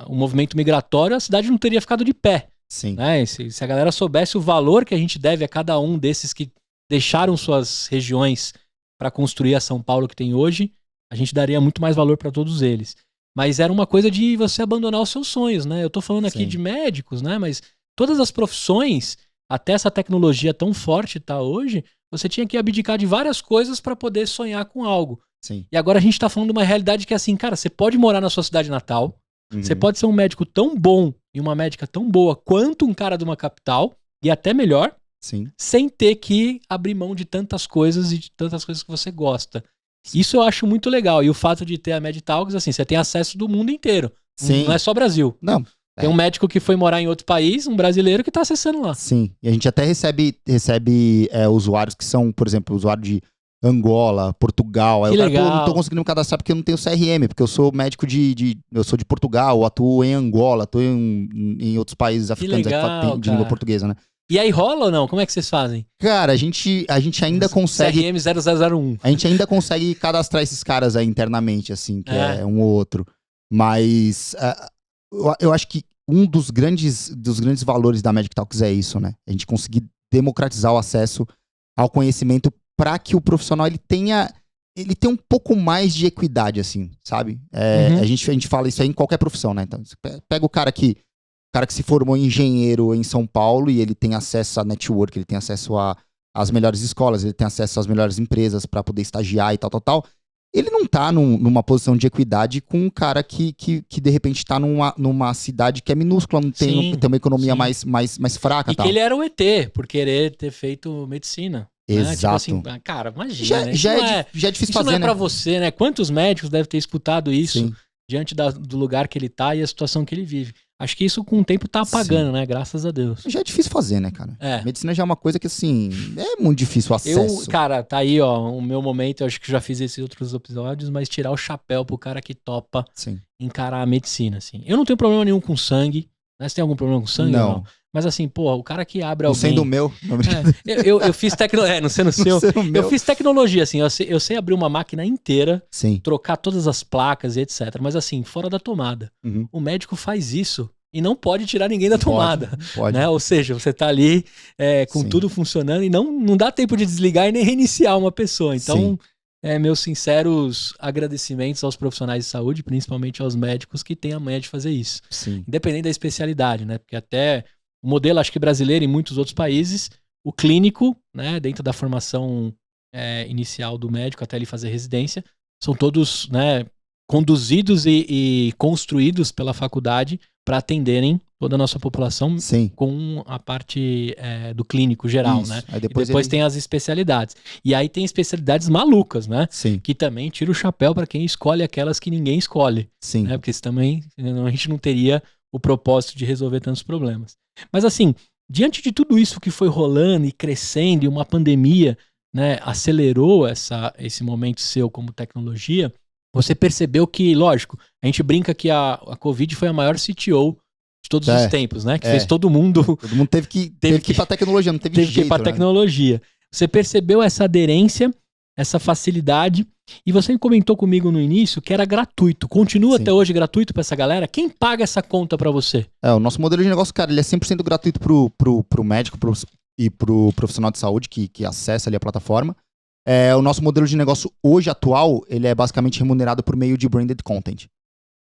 movimento migratório, a cidade não teria ficado de pé. Sim. Né? Se a galera soubesse o valor que a gente deve a cada um desses que deixaram suas regiões para construir a São Paulo que tem hoje, a gente daria muito mais valor para todos eles. Mas era uma coisa de você abandonar os seus sonhos, né? Eu tô falando aqui de médicos, né? Mas todas as profissões, até essa tecnologia tão forte tá hoje, você tinha que abdicar de várias coisas para poder sonhar com algo. Sim. E agora a gente tá falando de uma realidade que é assim, cara, você pode morar na sua cidade natal, você pode ser um médico tão bom e uma médica tão boa quanto um cara de uma capital, e até melhor, sem ter que abrir mão de tantas coisas e de tantas coisas que você gosta. Sim. Isso eu acho muito legal. E o fato de ter a MedTalks, assim, você tem acesso do mundo inteiro. Sim. Não é só Brasil. Não. Tem um médico que foi morar em outro país, um brasileiro que tá acessando lá. Sim. E a gente até recebe usuários que são, por exemplo, usuário de Angola, Portugal. Aí que o cara, legal. não tô conseguindo me cadastrar porque eu não tenho CRM, porque eu sou médico eu sou de Portugal, atuo em Angola, atuo em outros países africanos de língua portuguesa, né? E aí rola ou não? Como é que vocês fazem? Cara, a gente ainda consegue... CRM 0001. A gente ainda consegue cadastrar esses caras aí internamente, assim, que é um ou outro. Mas eu acho que um dos grandes valores da MedTalks é isso, né? A gente conseguir democratizar o acesso ao conhecimento para que o profissional ele tenha um pouco mais de equidade, assim, sabe? A gente fala isso aí em qualquer profissão, né? Então, você pega o cara que se formou engenheiro em São Paulo e ele tem acesso a network, ele tem acesso às melhores escolas, ele tem acesso às melhores empresas para poder estagiar e tal. Ele não tá numa posição de equidade com um cara que de repente tá numa cidade que é minúscula, tem uma economia mais fraca. E tal. Que ele era o ET, por querer ter feito medicina. Exato. Né? Tipo assim, cara, imagina, né? Já é difícil fazer, não é né? pra você, né? Quantos médicos devem ter disputado isso Sim. diante do lugar que ele tá e a situação que ele vive? Acho que isso com o tempo tá apagando, né? Graças a Deus. Já é difícil fazer, né, cara? Medicina já é uma coisa que, assim, é muito difícil o acesso. Cara, tá aí, ó, o meu momento, eu acho que já fiz esses outros episódios, mas tirar o chapéu pro cara que topa encarar a medicina, assim. Eu não tenho problema nenhum com sangue, né? Você tem algum problema com sangue? Não. Mas assim, pô, o cara que abre Não alguém... sendo o meu. Eu fiz tecnologia... não sendo o seu. Eu fiz tecnologia, assim, eu sei abrir uma máquina inteira, Sim. trocar todas as placas e etc. Mas assim, fora da tomada. Uhum. O médico faz isso e não pode tirar ninguém da tomada. Pode. Né? Ou seja, você tá ali com Sim. tudo funcionando e não dá tempo de desligar e nem reiniciar uma pessoa. Então, Sim. meus sinceros agradecimentos aos profissionais de saúde, principalmente aos médicos que têm a manha de fazer isso. Sim. Independente da especialidade, né? Porque até o modelo, acho que brasileiro, em muitos outros países, o clínico, né, dentro da formação inicial do médico até ele fazer residência, são todos, né, conduzidos e construídos pela faculdade para atenderem toda a nossa população. Sim. Com a parte do clínico geral, Isso. né? Aí depois tem as especialidades. E aí tem especialidades malucas, né? Sim. Que também tira o chapéu para quem escolhe aquelas que ninguém escolhe. Sim. Né? Porque isso também a gente não teria o propósito de resolver tantos problemas. Mas assim, diante de tudo isso que foi rolando e crescendo, e uma pandemia, né, acelerou esse momento seu como tecnologia, você percebeu que, lógico, a gente brinca que a Covid foi a maior CTO de todos os tempos, né? Que fez todo mundo... Todo mundo teve que ir pra tecnologia, não teve jeito, que ir pra tecnologia. Você percebeu essa aderência, essa facilidade, e você comentou comigo no início que era gratuito. Continua até hoje gratuito pra essa galera? Quem paga essa conta pra você? O nosso modelo de negócio, cara, ele é 100% gratuito pro médico e pro profissional de saúde que acessa ali a plataforma. O nosso modelo de negócio hoje atual, ele é basicamente remunerado por meio de branded content.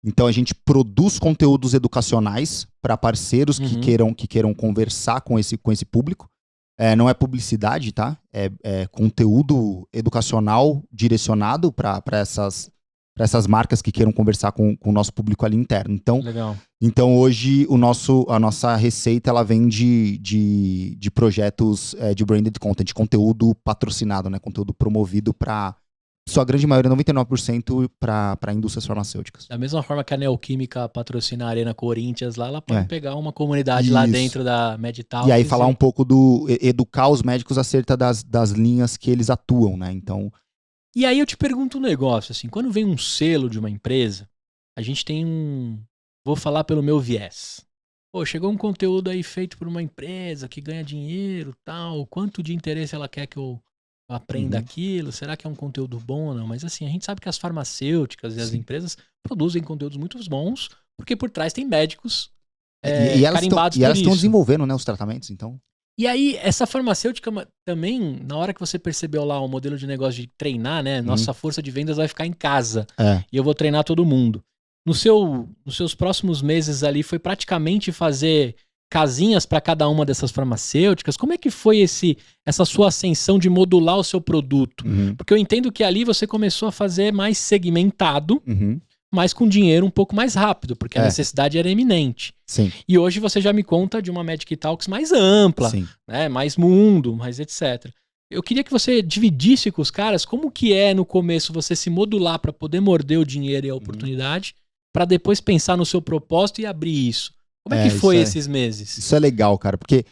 Então a gente produz conteúdos educacionais para parceiros que queiram conversar com esse público. Não é publicidade, tá? É conteúdo educacional direcionado para essas marcas que queiram conversar com o nosso público ali interno. Então, legal. Então hoje a nossa receita ela vem de projetos de branded content, conteúdo patrocinado, né? Conteúdo promovido para sua grande maioria, 99%, para indústrias farmacêuticas. Da mesma forma que a Neoquímica patrocina a Arena Corinthians lá, ela pode pegar uma comunidade lá dentro da MedTalks. E aí falar um pouco educar os médicos acerca das linhas que eles atuam, né? Então... E aí eu te pergunto um negócio, assim, quando vem um selo de uma empresa, a gente tem vou falar pelo meu viés. Pô, chegou um conteúdo aí feito por uma empresa que ganha dinheiro, tal, quanto de interesse ela quer que eu aprenda aquilo? Será que é um conteúdo bom ou não? Mas assim, a gente sabe que as farmacêuticas e as empresas produzem conteúdos muito bons, porque por trás tem médicos carimbados por isso. E elas estão desenvolvendo, né, os tratamentos, então... E aí, essa farmacêutica também, na hora que você percebeu lá o modelo de negócio de treinar, né? Nossa força de vendas vai ficar em casa. E eu vou treinar todo mundo. Nos seus próximos meses ali, foi praticamente fazer casinhas para cada uma dessas farmacêuticas. Como é que foi essa sua ascensão de modular o seu produto? Porque eu entendo que ali você começou a fazer mais segmentado, mas com dinheiro um pouco mais rápido, porque a necessidade era eminente. Sim. E hoje você já me conta de uma Medic Talks mais ampla, né? Mais mundo, mais etc. Eu queria que você dividisse com os caras como que é no começo você se modular para poder morder o dinheiro e a oportunidade, para depois pensar no seu propósito e abrir isso. Como é que foi esses meses? Isso é legal, cara, porque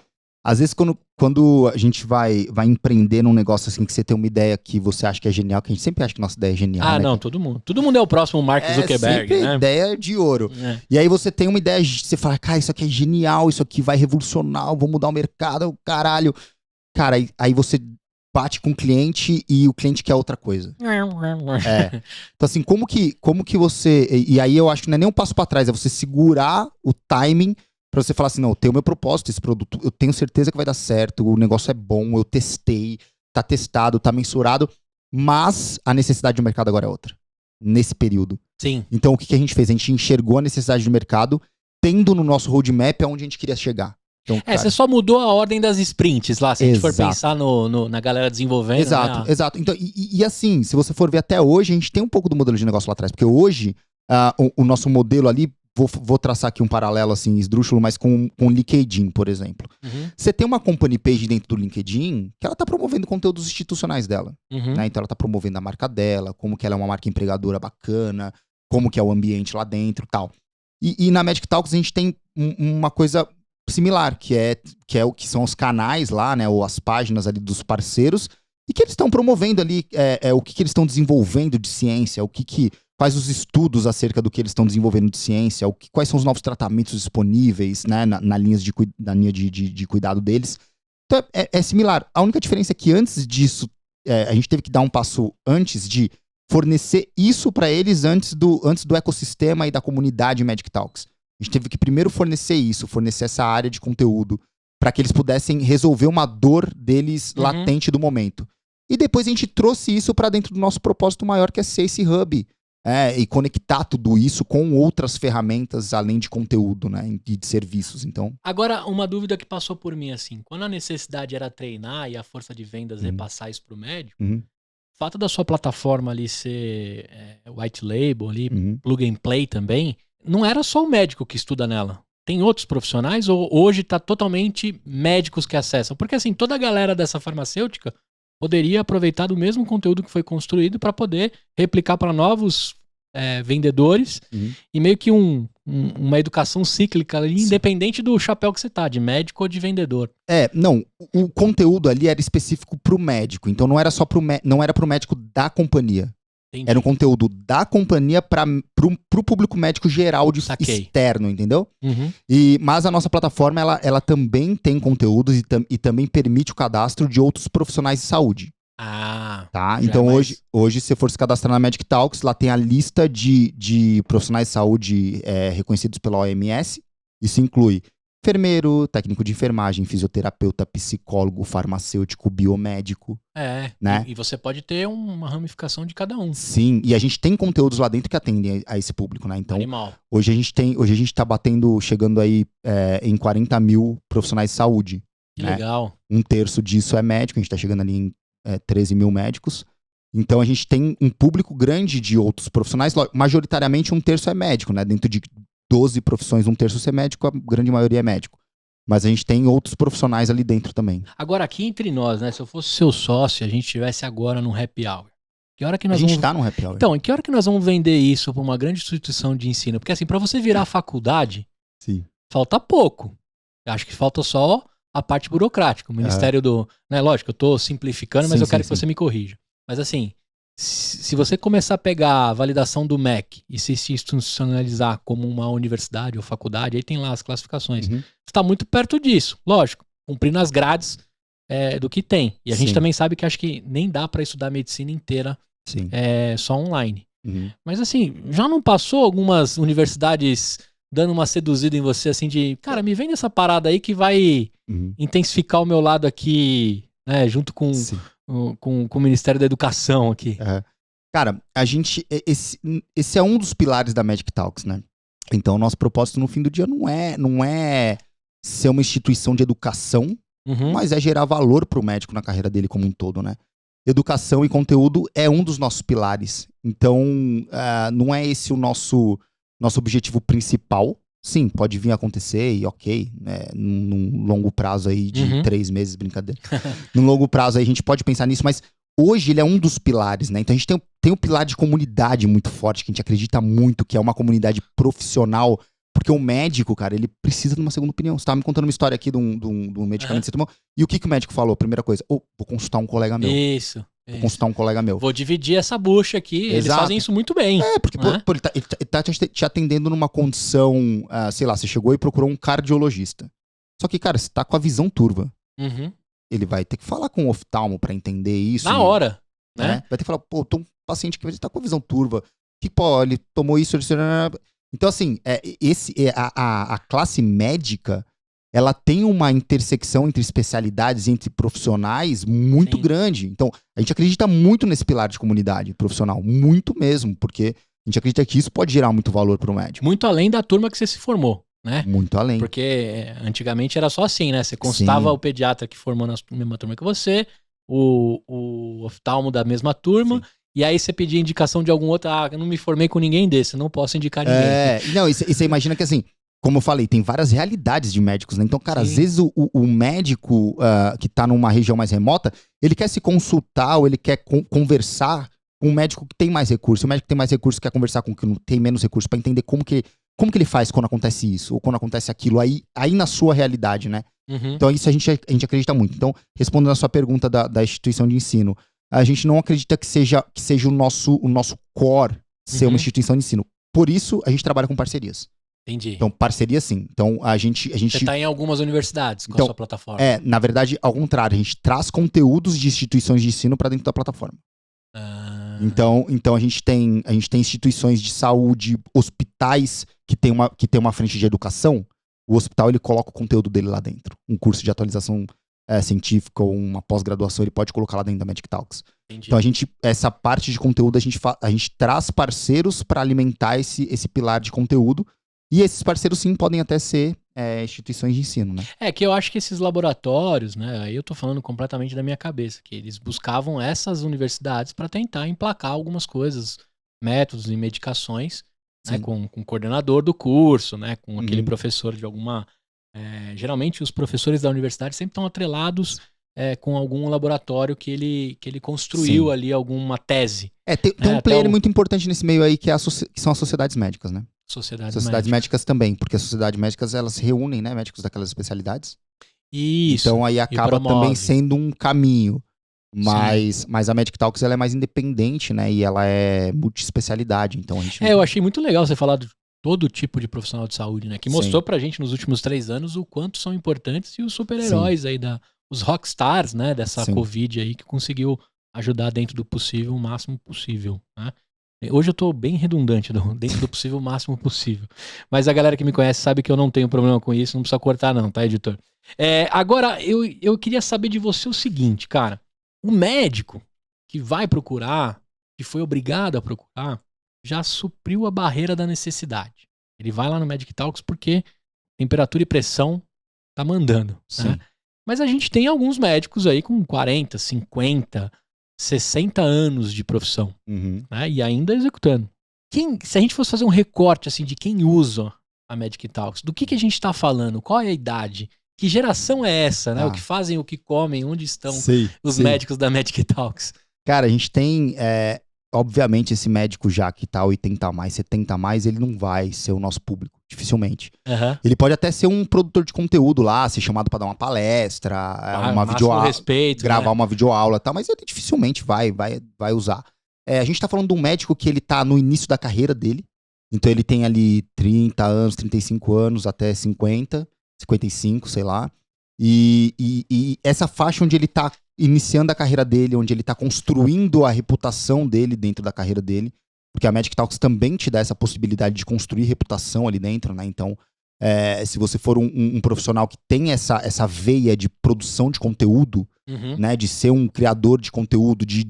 às vezes quando a gente vai empreender num negócio assim que você tem uma ideia que você acha que é genial, que a gente sempre acha que nossa ideia é genial, né? Não, todo mundo. Todo mundo é o próximo Mark Zuckerberg, né? Ideia de ouro. E aí você tem uma ideia, você fala, cara, isso aqui é genial, isso aqui vai revolucionar, vou mudar o mercado, caralho. Cara, aí você bate com o cliente e o cliente quer outra coisa. Então assim, como que você... E aí eu acho que não é nem um passo pra trás, é você segurar o timing pra você falar assim, não, eu tenho o meu propósito, esse produto, eu tenho certeza que vai dar certo, o negócio é bom, eu testei, tá testado, tá mensurado, mas a necessidade do mercado agora é outra. Nesse período. Sim. Então o que a gente fez? A gente enxergou a necessidade do mercado, tendo no nosso roadmap aonde a gente queria chegar. Então, cara, você só mudou a ordem das sprints lá, se a gente for pensar na galera desenvolvendo. Exato. Então, e assim, se você for ver até hoje, a gente tem um pouco do modelo de negócio lá atrás, porque hoje o nosso modelo ali, vou traçar aqui um paralelo assim, esdrúxulo, mas com o LinkedIn, por exemplo. Você tem uma company page dentro do LinkedIn que ela tá promovendo conteúdos institucionais dela. Né? Então ela tá promovendo a marca dela, como que ela é uma marca empregadora bacana, como que é o ambiente lá dentro e tal. E na Medic Talks a gente tem uma coisa similar, que são os canais lá, né, ou as páginas ali dos parceiros, e que eles estão promovendo ali, o que eles estão desenvolvendo de ciência, quais os estudos acerca do que eles estão desenvolvendo de ciência, quais são os novos tratamentos disponíveis, né, na linha de cuidado deles. Então é similar. A única diferença é que antes disso, a gente teve que dar um passo antes de fornecer isso para eles antes do ecossistema e da comunidade Magic Talks. A gente teve que primeiro fornecer essa área de conteúdo, para que eles pudessem resolver uma dor deles latente do momento. E depois a gente trouxe isso para dentro do nosso propósito maior, que é ser esse hub, e conectar tudo isso com outras ferramentas, além de conteúdo, né, e de serviços. Então, agora, uma dúvida que passou por mim, assim, quando a necessidade era treinar e a força de vendas repassar isso pro médico, o fato da sua plataforma ali ser white label, ali, plug and play também, não era só o médico que estuda nela. Tem outros profissionais ou hoje tá totalmente médicos que acessam? Porque assim, toda a galera dessa farmacêutica poderia aproveitar do mesmo conteúdo que foi construído para poder replicar para novos vendedores e meio que uma educação cíclica ali, independente do chapéu que você tá, de médico ou de vendedor. Não, o conteúdo ali era específico pro médico, então não era só não era pro médico da companhia. Entendi. Era um conteúdo da companhia pro público médico geral externo, entendeu? Mas a nossa plataforma, ela também tem conteúdos e também permite o cadastro de outros profissionais de saúde. Tá? Então hoje, se for se cadastrar na Magic Talks, lá tem a lista de profissionais de saúde reconhecidos pela OMS. Isso inclui enfermeiro, técnico de enfermagem, fisioterapeuta, psicólogo, farmacêutico, biomédico. Né? E você pode ter uma ramificação de cada um. Sim, e a gente tem conteúdos lá dentro que atendem a esse público, né? Então, animal. Hoje a gente tá chegando aí em 40 mil profissionais de saúde. Que legal. Um terço disso é médico, a gente tá chegando ali em 13 mil médicos. Então a gente tem um público grande de outros profissionais, majoritariamente um terço é médico, né? Dentro de 12 profissões, um terço é médico, a grande maioria é médico. Mas a gente tem outros profissionais ali dentro também. Agora, aqui entre nós, né? Se eu fosse seu sócio, a gente estivesse agora num happy hour. Que hora que nós a gente tá num happy hour. Então, em que hora que nós vamos vender isso para uma grande instituição de ensino? Porque assim, para você virar faculdade, falta pouco. Eu acho que falta só a parte burocrática. O Ministério do... Né, lógico, eu tô simplificando, mas eu quero que você me corrija. Mas assim, se você começar a pegar a validação do MEC e se institucionalizar como uma universidade ou faculdade, aí tem lá as classificações. Você está muito perto disso, lógico, cumprindo as grades do que tem. E a gente também sabe que acho que nem dá para estudar a medicina inteira só online. Mas assim, já não passou algumas universidades dando uma seduzida em você, assim, de, cara, me vende essa parada aí que vai intensificar o meu lado aqui, né, junto com o Ministério da Educação aqui. Cara, a gente, esse é um dos pilares da Magic Talks, né? Então, o nosso propósito no fim do dia não é ser uma instituição de educação, mas é gerar valor pro médico na carreira dele como um todo, né? Educação e conteúdo é um dos nossos pilares. Então, não é esse o nosso objetivo principal. Sim, pode vir a acontecer e ok, num longo prazo aí de 3 meses, brincadeira. Num longo prazo aí a gente pode pensar nisso, mas hoje ele é um dos pilares, né? Então a gente tem um pilar de comunidade muito forte, que a gente acredita muito, que é uma comunidade profissional, porque o médico, cara, ele precisa de uma segunda opinião. Você tava me contando uma história aqui de um medicamento que você tomou, e o que o médico falou? Primeira coisa, vou consultar um colega meu. Isso. Vou consultar um colega meu. Vou dividir essa bucha aqui. Exato. Eles fazem isso muito bem. Porque ele tá te atendendo numa condição, sei lá, você chegou e procurou um cardiologista. Só que, cara, você tá com a visão turva. Ele vai ter que falar com o oftalmo pra entender isso. Na hora, né? Vai ter que falar, tem um paciente que tá com a visão turva. Ele tomou isso. Então, assim, a classe médica, ela tem uma intersecção entre especialidades, entre profissionais muito grande. Então, a gente acredita muito nesse pilar de comunidade profissional, muito mesmo, porque a gente acredita que isso pode gerar muito valor para o médico. Muito além da turma que você se formou, né? Muito além. Porque antigamente era só assim, né? Você consultava o pediatra que formou na mesma turma que você, o oftalmo da mesma turma, e aí você pedia indicação de algum outro, eu não me formei com ninguém desse, não posso indicar ninguém. Não, e você imagina que assim, como eu falei, tem várias realidades de médicos, né? Então, cara, às vezes o médico que tá numa região mais remota, ele quer se consultar ou ele quer conversar com um médico que tem mais recurso. O médico que tem mais recurso quer conversar com o que não tem menos recurso pra entender como que ele faz quando acontece isso ou quando acontece aquilo. Aí na sua realidade, né? Uhum. Então isso a gente acredita muito. Então, respondendo a sua pergunta da instituição de ensino, a gente não acredita que seja o nosso core ser uma instituição de ensino. Por isso, a gente trabalha com parcerias. Entendi. Então, parceria sim. Então, a gente... Você tá em algumas universidades com a sua plataforma. Na verdade, ao contrário, a gente traz conteúdos de instituições de ensino para dentro da plataforma. Então a gente tem instituições de saúde, hospitais que tem uma frente de educação. O hospital ele coloca o conteúdo dele lá dentro. Um curso de atualização científica ou uma pós-graduação, ele pode colocar lá dentro da Magic Talks. Entendi. Então essa parte de conteúdo a gente traz parceiros para alimentar esse pilar de conteúdo. E esses parceiros sim podem até ser instituições de ensino, né? Que eu acho que esses laboratórios, né? Aí eu tô falando completamente da minha cabeça, que eles buscavam essas universidades para tentar emplacar algumas coisas, métodos e medicações, né? Com o coordenador do curso, né? Com aquele professor de alguma... geralmente os professores da universidade sempre estão atrelados com algum laboratório que ele construiu ali alguma tese. Tem um player muito importante nesse meio aí que são as sociedades médicas, né? Sociedades médicas também, porque as sociedades médicas elas reúnem, né, médicos daquelas especialidades. Isso. Então aí acaba também sendo um caminho. Mas a Magic Talks ela é mais independente, né? E ela é multi-especialidade. Então a gente... eu achei muito legal você falar de todo tipo de profissional de saúde, né? Que mostrou pra gente nos últimos 3 anos o quanto são importantes e os super-heróis aí, os rockstars, né? Dessa Covid aí que conseguiu ajudar dentro do possível o máximo possível, né? Hoje eu tô bem redundante, dentro do possível, o máximo possível. Mas a galera que me conhece sabe que eu não tenho problema com isso, não precisa cortar não, tá, editor? Agora, eu queria saber de você o seguinte, cara. O médico que vai procurar, que foi obrigado a procurar, já supriu a barreira da necessidade. Ele vai lá no Magic Talks porque temperatura e pressão tá mandando. Né? Mas a gente tem alguns médicos aí com 40, 50... 60 anos de profissão, né? E ainda executando. Se a gente fosse fazer um recorte assim, de quem usa a Magic Talks, do que a gente está falando? Qual é a idade? Que geração é essa? Né? O que fazem, o que comem? Onde estão os médicos da Magic Talks? Cara, a gente tem, obviamente, esse médico já que tá 80 a mais, 70 a mais, ele não vai ser o nosso público, dificilmente. Ele pode até ser um produtor de conteúdo lá, ser chamado para dar uma palestra, uma videoaula, gravar uma videoaula e tal, mas ele dificilmente vai usar. A gente tá falando de um médico que ele tá no início da carreira dele, então ele tem ali 30 anos, 35 anos até 50, 55, sei lá, e essa faixa onde ele tá iniciando a carreira dele, onde ele tá construindo a reputação dele dentro da carreira dele, porque a Magic Talks também te dá essa possibilidade de construir reputação ali dentro, né? Então, se você for um profissional que tem essa veia de produção de conteúdo, né? De ser um criador de conteúdo, de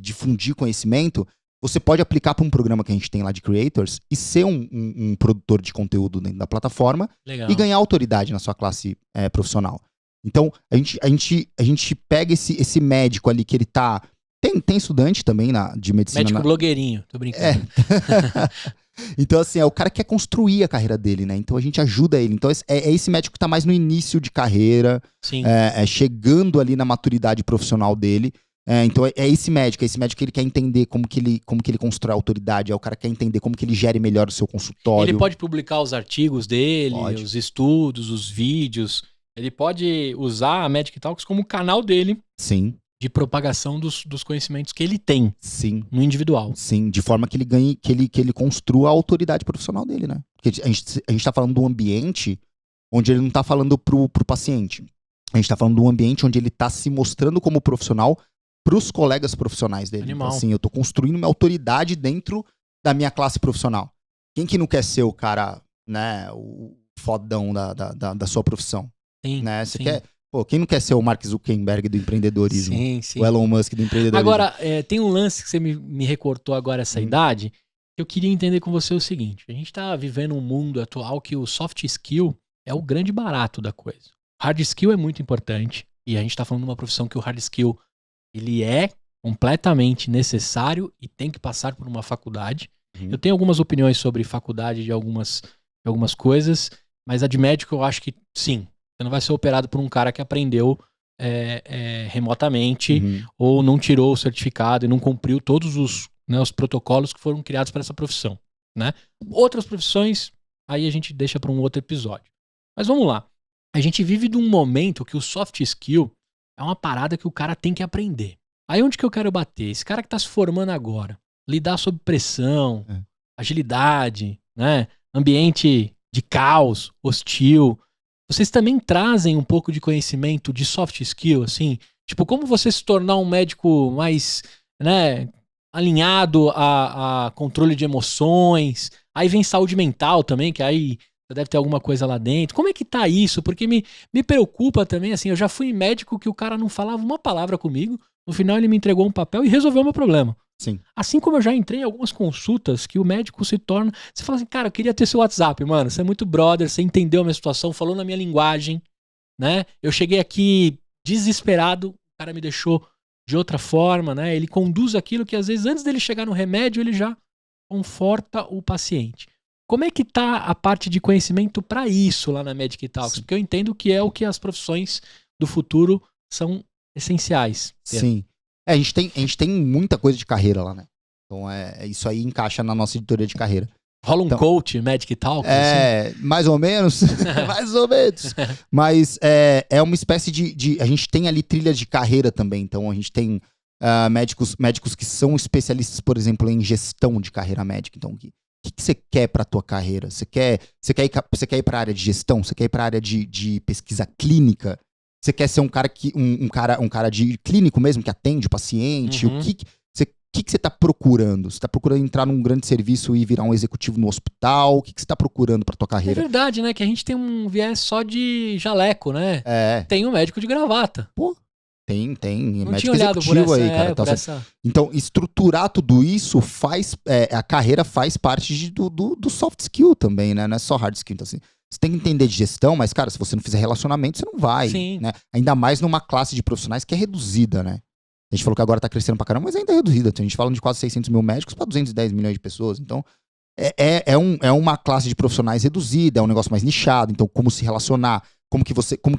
difundir conhecimento, você pode aplicar para um programa que a gente tem lá de Creators e ser um produtor de conteúdo dentro da plataforma e ganhar autoridade na sua classe profissional. Então, a gente pega esse médico ali que ele tá... Tem estudante também de medicina... Médico blogueirinho, tô brincando. Então, assim, é o cara que quer construir a carreira dele, né? Então, a gente ajuda ele. Então, é esse médico que tá mais no início de carreira, chegando ali na maturidade profissional dele. Então, é esse médico que ele quer entender como que ele constrói a autoridade, é o cara que quer entender como que ele gere melhor o seu consultório. Ele pode publicar os artigos dele, os estudos, os vídeos... Ele pode usar a Magic Talks como canal dele de propagação dos conhecimentos que ele tem no individual. Sim, de forma que ele ganhe, que ele construa a autoridade profissional dele, né? Porque a gente tá falando de um ambiente onde ele não tá falando pro paciente. A gente tá falando de um ambiente onde ele tá se mostrando como profissional pros colegas profissionais dele. Então, assim, eu tô construindo minha autoridade dentro da minha classe profissional. Quem que não quer ser o cara, né, o fodão da sua profissão? Né? Você quer, quem não quer ser o Mark Zuckerberg do empreendedorismo? O Elon Musk do empreendedorismo? Agora, tem um lance que você me recortou agora essa idade, que eu queria entender com você o seguinte. A gente tá vivendo um mundo atual que o soft skill é o grande barato da coisa. Hard skill é muito importante, e a gente tá falando de uma profissão que o hard skill ele é completamente necessário e tem que passar por uma faculdade. Eu tenho algumas opiniões sobre faculdade de algumas coisas, mas a de médico eu acho que sim. Você não vai ser operado por um cara que aprendeu remotamente ou não tirou o certificado e não cumpriu todos os protocolos que foram criados para essa profissão. Né? Outras profissões, aí a gente deixa para um outro episódio. Mas vamos lá. a gente vive de um momento que o soft skill é uma parada que o cara tem que aprender. Aí onde que eu quero bater? Esse cara que tá se formando agora, lidar sob pressão, agilidade, né? Ambiente de caos, hostil. Vocês também trazem um pouco de conhecimento de soft skill, assim? Tipo, como você se tornar um médico mais, né, alinhado a controle de emoções. Aí vem saúde mental também, que aí deve ter alguma coisa lá dentro. Como é que tá isso? Porque me preocupa também, assim, eu já fui médico que o cara não falava uma palavra comigo, no final ele me entregou um papel e resolveu o meu problema. Sim. Assim como eu já entrei em algumas consultas que o médico se torna... Você fala assim, cara, eu queria ter seu WhatsApp, mano, você é muito brother, você entendeu a minha situação, falou na minha linguagem, né? Eu cheguei aqui desesperado, o cara me deixou de outra forma, né? Ele conduz aquilo que às vezes antes dele chegar no remédio, ele já conforta o paciente. Como é que tá a parte de conhecimento para isso lá na Medic Talks? Porque eu entendo que é o que as profissões do futuro são essenciais. Sim. A gente tem muita coisa de carreira lá, né? Então isso aí encaixa na nossa editoria de carreira. Rola um então, coach, Medic Talks? Assim? Mais ou menos. Mais ou menos. Mas é uma espécie de... A gente tem ali trilha de carreira também. Então a gente tem médicos que são especialistas, por exemplo, em gestão de carreira médica. Então, o que você quer para a tua carreira? Você quer ir para a área de gestão? Você quer ir para a área de pesquisa clínica? Você quer ser um cara um cara de clínico mesmo, que atende o paciente? Uhum. O que você está procurando? Você está procurando entrar num grande serviço e virar um executivo no hospital? O que você está procurando para tua carreira? É verdade, né? Que a gente tem um viés só de jaleco, né? Tem um médico de gravata. Pô, tem Não médico tinha olhado executivo por essa, aí, cara. Então, estruturar tudo isso a carreira faz parte do soft skill também, né? Não é só hard skill. Então, assim, você tem que entender de gestão, mas, cara, se você não fizer relacionamento, você não vai. Sim. Né? Ainda mais numa classe de profissionais que é reduzida, né? A gente falou que agora tá crescendo pra caramba, mas ainda é reduzida. A gente fala de quase 600 mil médicos para 210 milhões de pessoas. Então, é uma classe de profissionais reduzida, é um negócio mais nichado. Então, como se relacionar? Como que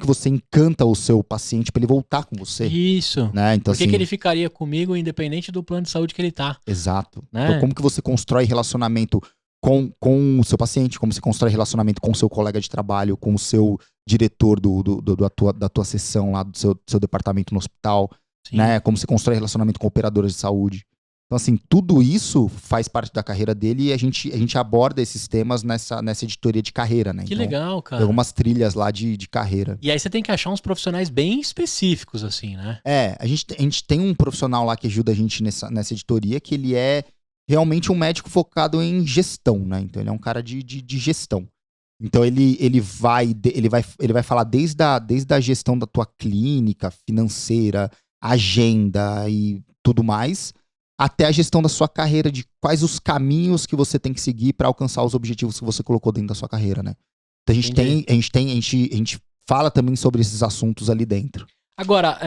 você encanta o seu paciente pra ele voltar com você? Isso. Né? Então, Por que ele ficaria comigo independente do plano de saúde que ele tá? Exato. Né? Então, como que você constrói relacionamento com o seu paciente? Como você constrói relacionamento com o seu colega de trabalho, com o seu diretor da tua sessão lá, do seu departamento no hospital? Né? Como você constrói relacionamento com operadoras de saúde? Então, assim, tudo isso faz parte da carreira dele e a gente aborda esses temas nessa editoria de carreira, né? Que então, legal, cara. Tem algumas trilhas lá de carreira. E aí você tem que achar uns profissionais bem específicos, assim, né? A gente tem um profissional lá que ajuda a gente nessa editoria, que ele é realmente um médico focado em gestão, né? Então, ele é um cara de gestão. Então, ele vai falar desde a gestão da tua clínica, financeira, agenda e tudo mais, até a gestão da sua carreira, de quais os caminhos que você tem que seguir para alcançar os objetivos que você colocou dentro da sua carreira, né? Então a gente fala também sobre esses assuntos ali dentro. Agora,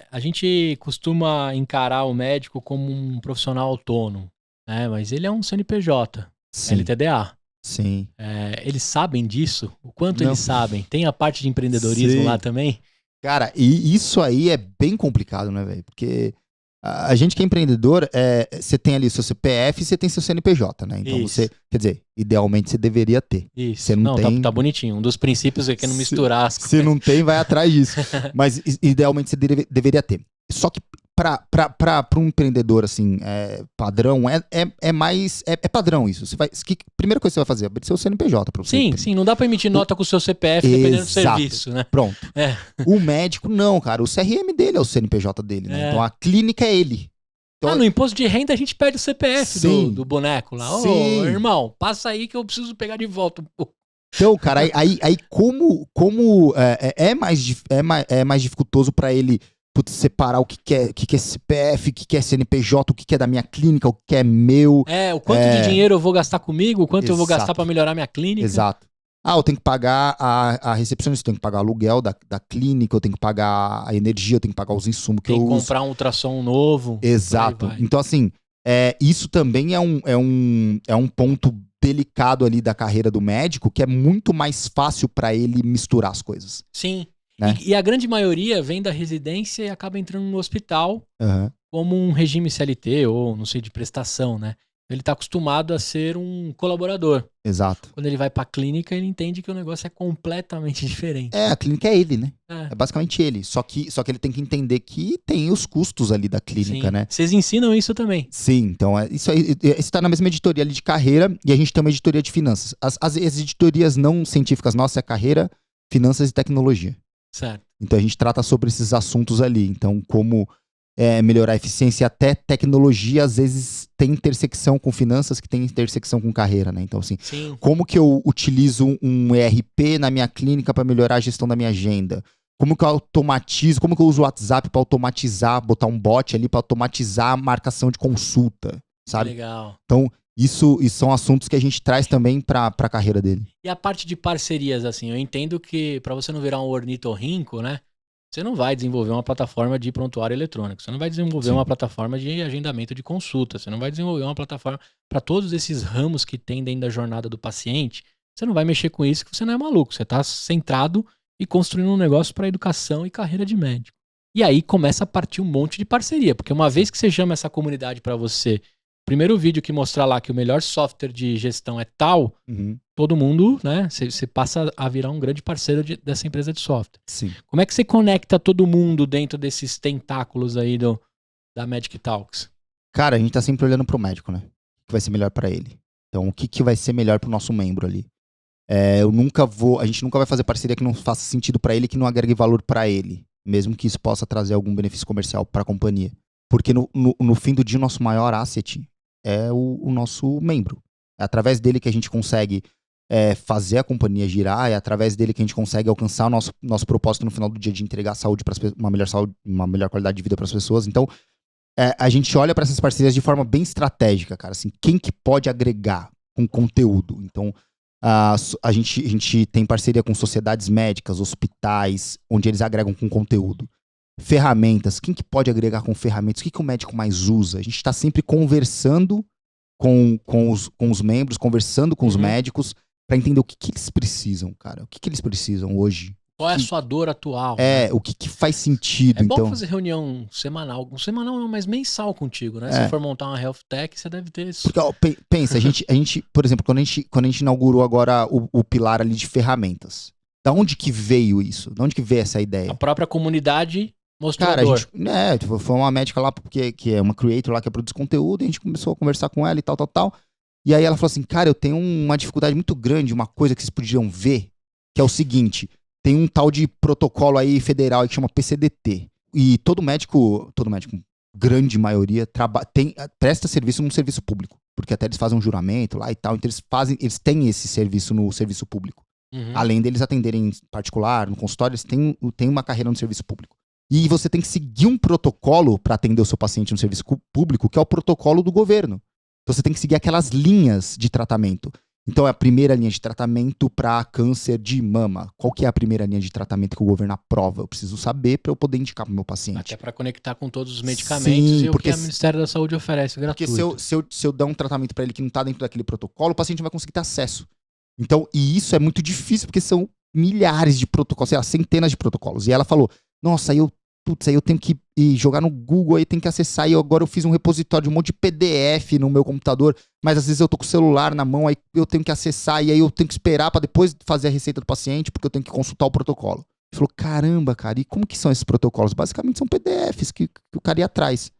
a gente costuma encarar o médico como um profissional autônomo, né? Mas ele é um CNPJ, Sim. LTDA. Sim. Eles sabem disso? O quanto eles sabem? Tem a parte de empreendedorismo lá também? Cara, e isso aí é bem complicado, né, velho? Porque a gente que é empreendedor, você tem ali o seu CPF e você tem seu CNPJ, né? Então quer dizer, idealmente você deveria ter. Isso. Você não tem... tá bonitinho. Um dos princípios é que não misturar as coisas. Se não tem, vai atrás disso. Mas idealmente você deveria ter. Só que para um empreendedor, assim, padrão, é padrão isso. Primeira coisa que você vai fazer é abrir seu CNPJ para você. Sim, não dá para emitir nota com o seu CPF dependendo do serviço, né? Pronto. O médico, não, cara. O CRM dele é o CNPJ dele, né? Então a clínica é ele. Então, no imposto de renda a gente perde o CPF do boneco lá. Ô, irmão, passa aí que eu preciso pegar de volta um pouco. Então, cara, aí como é mais dificultoso para ele separar o que é CPF, o que é CNPJ, o que é da minha clínica, o que é meu. O quanto de dinheiro eu vou gastar comigo, o quanto eu vou gastar para melhorar minha clínica. Exato. Eu tenho que pagar a recepcionista, eu tenho que pagar o aluguel da clínica, eu tenho que pagar a energia, eu tenho que pagar os insumos que eu uso. Tem que comprar um ultrassom novo. Exato. Então, assim, isso também é um ponto delicado ali da carreira do médico, que é muito mais fácil para ele misturar as coisas. Sim. Né? E a grande maioria vem da residência e acaba entrando no hospital como um regime CLT ou, não sei, de prestação, né? Ele tá acostumado a ser um colaborador. Exato. Quando ele vai pra clínica, ele entende que o negócio é completamente diferente. A clínica é ele, né? É. É basicamente ele. Só que ele tem que entender que tem os custos ali da clínica, Sim. né? Vocês ensinam isso também? Sim, então isso tá na mesma editoria ali de carreira e a gente tem uma editoria de finanças. As editorias não científicas nossa é carreira, finanças e tecnologia. Certo. Então a gente trata sobre esses assuntos ali. Então, como melhorar a eficiência, até tecnologia, às vezes tem intersecção com finanças, que tem intersecção com carreira, né? Então, assim, Sim. como que eu utilizo um ERP na minha clínica para melhorar a gestão da minha agenda? Como que eu automatizo, como que eu uso o WhatsApp para automatizar, botar um bot ali para automatizar a marcação de consulta, sabe? Legal. Então, isso são assuntos que a gente traz também para a carreira dele. E a parte de parcerias, assim, eu entendo que para você não virar um ornitorrinco, né? Você não vai desenvolver uma plataforma de prontuário eletrônico. Você não vai desenvolver Sim. uma plataforma de agendamento de consulta. Você não vai desenvolver uma plataforma para todos esses ramos que tem dentro da jornada do paciente. Você não vai mexer com isso, que você não é maluco. Você está centrado e construindo um negócio para educação e carreira de médico. E aí começa a partir um monte de parceria. Porque uma vez que você chama essa comunidade para você, primeiro vídeo que mostrar lá que o melhor software de gestão é tal, todo mundo, né? Você passa a virar um grande parceiro dessa empresa de software. Sim. Como é que você conecta todo mundo dentro desses tentáculos aí da Magic Talks? Cara, a gente tá sempre olhando pro médico, né? O que vai ser melhor para ele. Então, o que vai ser melhor pro nosso membro ali. A gente nunca vai fazer parceria que não faça sentido para ele, que não agregue valor para ele. Mesmo que isso possa trazer algum benefício comercial para a companhia. Porque no fim do dia, o nosso maior asset é o nosso membro. É através dele que a gente consegue fazer a companhia girar, é através dele que a gente consegue alcançar o nosso propósito no final do dia de entregar saúde para uma melhor qualidade de vida para as pessoas. Então, a gente olha para essas parcerias de forma bem estratégica, cara. Assim, quem que pode agregar com conteúdo? Então, a gente tem parceria com sociedades médicas, hospitais, onde eles agregam com conteúdo. Ferramentas, quem que pode agregar com ferramentas? O que o médico mais usa? A gente está sempre conversando com os membros, conversando com os médicos, para entender o que eles precisam, cara. O que eles precisam hoje. Qual é a sua dor atual? Né? O que faz sentido. É bom então fazer reunião semanal. Semanal não, mas mensal contigo, né? Se for montar uma health tech, você deve ter isso. Porque, ó, pensa, a gente, por exemplo, quando a gente inaugurou agora o pilar ali de ferramentas, da onde que veio isso? Da onde que veio essa ideia? A própria comunidade mostrou Cara, a dor. Foi uma médica lá, que é uma creator lá que produz conteúdo, e a gente começou a conversar com ela e tal. E aí ela falou assim, cara, eu tenho uma dificuldade muito grande, uma coisa que vocês poderiam ver, que é o seguinte, tem um tal de protocolo aí federal aí que chama PCDT. E todo médico, grande maioria, presta serviço num serviço público. Porque até eles fazem um juramento lá e tal, então eles têm esse serviço no serviço público. Além deles atenderem em particular, no consultório, eles têm uma carreira no serviço público. E você tem que seguir um protocolo para atender o seu paciente no serviço público, que é o protocolo do governo. Então você tem que seguir aquelas linhas de tratamento. Então é a primeira linha de tratamento para câncer de mama. Qual que é a primeira linha de tratamento que o governo aprova? Eu preciso saber para eu poder indicar para o meu paciente. Até para conectar com todos os medicamentos. Sim, e o que o Ministério da Saúde oferece gratuito. Porque se eu der um tratamento para ele que não está dentro daquele protocolo, o paciente não vai conseguir ter acesso. Então, e isso é muito difícil, porque são milhares de protocolos, sei lá, centenas de protocolos. E ela falou, nossa, aí eu tenho que ir jogar no Google, aí tem que acessar, e agora eu fiz um repositório de um monte de PDF no meu computador, mas às vezes eu tô com o celular na mão, aí eu tenho que acessar, e aí eu tenho que esperar para depois fazer a receita do paciente, porque eu tenho que consultar o protocolo. Ele falou, caramba, cara, e como que são esses protocolos? Basicamente são PDFs que o cara ia atrás.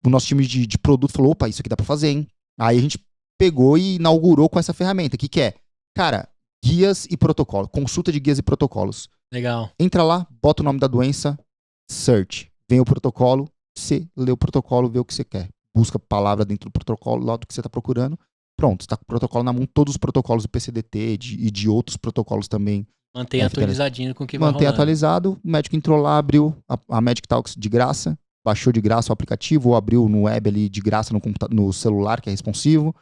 O nosso time de produto falou, opa, isso aqui dá pra fazer, hein? Aí a gente pegou e inaugurou com essa ferramenta. O que é? Cara, guias e protocolo. Consulta de guias e protocolos. Legal. Entra lá, bota o nome da doença, search. Vem o protocolo, você lê o protocolo, vê o que você quer. Busca a palavra dentro do protocolo, lá do que você está procurando. Pronto, você está com o protocolo na mão, todos os protocolos do PCDT e de outros protocolos também. Mantém atualizadinho com o que vai Mantém rolando. atualizado, o médico entrou lá, abriu a Magic Talks de graça, baixou de graça o aplicativo, ou abriu no web ali de graça no celular, que é responsivo.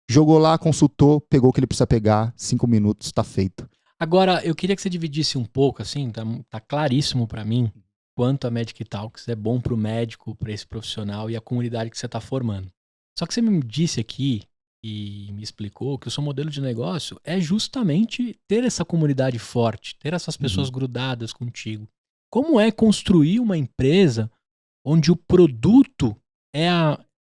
Jogou lá, consultou, pegou o que ele precisa pegar, 5 minutos, tá feito. Agora, eu queria que você dividisse um pouco, assim, tá claríssimo pra mim, quanto a Magic Talks é bom pro médico, pra esse profissional e a comunidade que você tá formando. Só que você me disse aqui, e me explicou, que o seu modelo de negócio é justamente ter essa comunidade forte, ter essas pessoas grudadas contigo. Como é construir uma empresa onde o produto é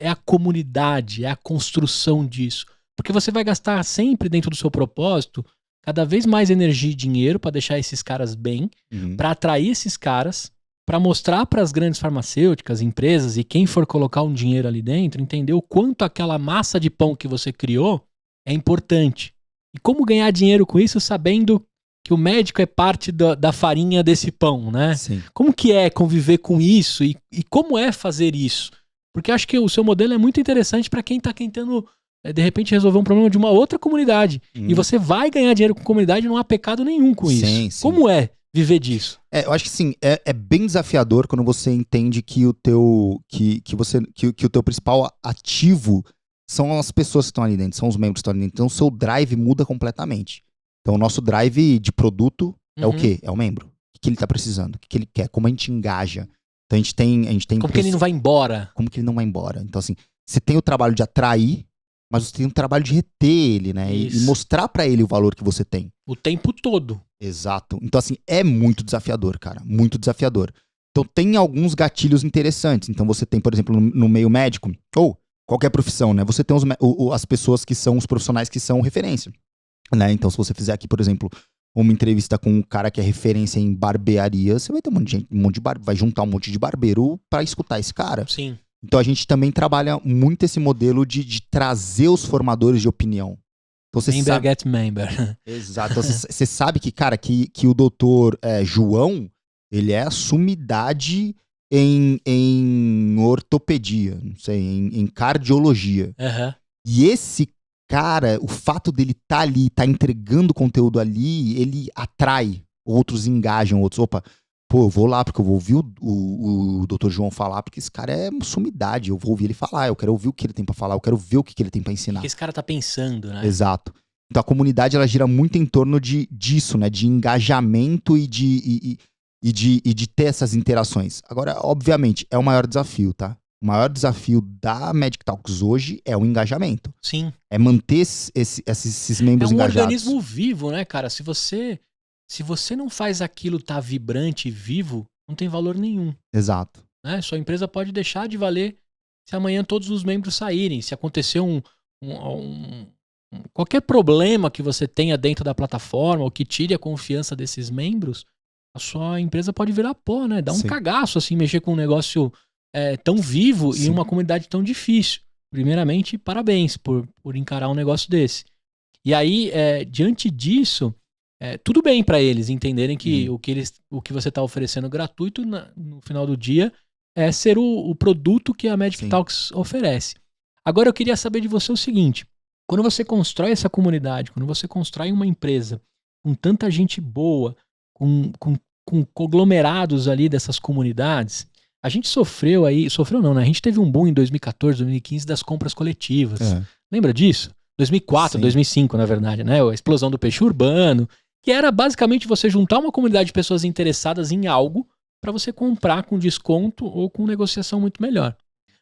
é a comunidade, é a construção disso. Porque você vai gastar sempre dentro do seu propósito cada vez mais energia e dinheiro para deixar esses caras bem, para atrair esses caras, para mostrar para as grandes farmacêuticas, empresas e quem for colocar um dinheiro ali dentro, entender o quanto aquela massa de pão que você criou é importante. E como ganhar dinheiro com isso sabendo que o médico é parte da farinha desse pão, né? Sim. Como que é conviver com isso e como é fazer isso? Porque eu acho que o seu modelo é muito interessante para quem está tentando, de repente, resolver um problema de uma outra comunidade. E você vai ganhar dinheiro com comunidade e não há pecado nenhum com isso. Sim. Como é viver disso? Eu acho que sim, é bem desafiador quando você entende que o teu principal ativo são as pessoas que estão ali dentro, são os membros que estão ali dentro. Então o seu drive muda completamente. Então o nosso drive de produto é o quê? É o membro. O que ele está precisando, o que ele quer, como a gente engaja. Então a gente tem como que ele não vai embora? Como que ele não vai embora? Então assim, você tem o trabalho de atrair, mas você tem o trabalho de reter ele, né? E mostrar pra ele o valor que você tem. O tempo todo. Exato. Então assim, é muito desafiador, cara. Muito desafiador. Então tem alguns gatilhos interessantes. Então você tem, por exemplo, no meio médico, ou qualquer profissão, né? Você tem as pessoas que são os profissionais que são referência, né? Então se você fizer aqui, por exemplo, uma entrevista com um cara que é referência em barbearia, você vai ter um monte de vai juntar um monte de barbeiro pra escutar esse cara. Sim. Então a gente também trabalha muito esse modelo de trazer os formadores de opinião. Então, você member sabe... get member. Exato. Então, você sabe que, cara, que o doutor João, ele é a sumidade em ortopedia, não sei, em cardiologia. Uhum. E esse cara, o fato dele estar ali, estar entregando conteúdo ali, ele atrai, outros engajam, outros, opa, pô, eu vou lá porque eu vou ouvir o Dr. João falar, porque esse cara é uma sumidade, eu vou ouvir ele falar, eu quero ouvir o que ele tem pra falar, eu quero ver o que ele tem pra ensinar. O que esse cara tá pensando, né? Exato. Então a comunidade, ela gira muito em torno disso, né, de engajamento e de ter essas interações. Agora, obviamente, é o maior desafio, tá? O maior desafio da Magic Talks hoje é o engajamento. Sim. É manter esses membros engajados. É um organismo vivo, né, cara? Se você não faz aquilo tá vibrante e vivo, não tem valor nenhum. Exato. Né? Sua empresa pode deixar de valer se amanhã todos os membros saírem. Se acontecer qualquer problema que você tenha dentro da plataforma ou que tire a confiança desses membros, a sua empresa pode virar pó, né? Dá um cagaço, assim, mexer com um negócio tão vivo e uma comunidade tão difícil. Primeiramente, parabéns por encarar um negócio desse. E aí, diante disso, tudo bem para eles entenderem que o que você está oferecendo gratuito no final do dia é ser o produto que a Magic Talks oferece. Agora eu queria saber de você o seguinte: quando você constrói essa comunidade, quando você constrói uma empresa com tanta gente boa, com conglomerados ali dessas comunidades, a gente sofreu não, né? A gente teve um boom em 2014, 2015 das compras coletivas. Lembra disso? 2004, 2005, na verdade, né? A explosão do peixe urbano, que era basicamente você juntar uma comunidade de pessoas interessadas em algo para você comprar com desconto ou com negociação muito melhor.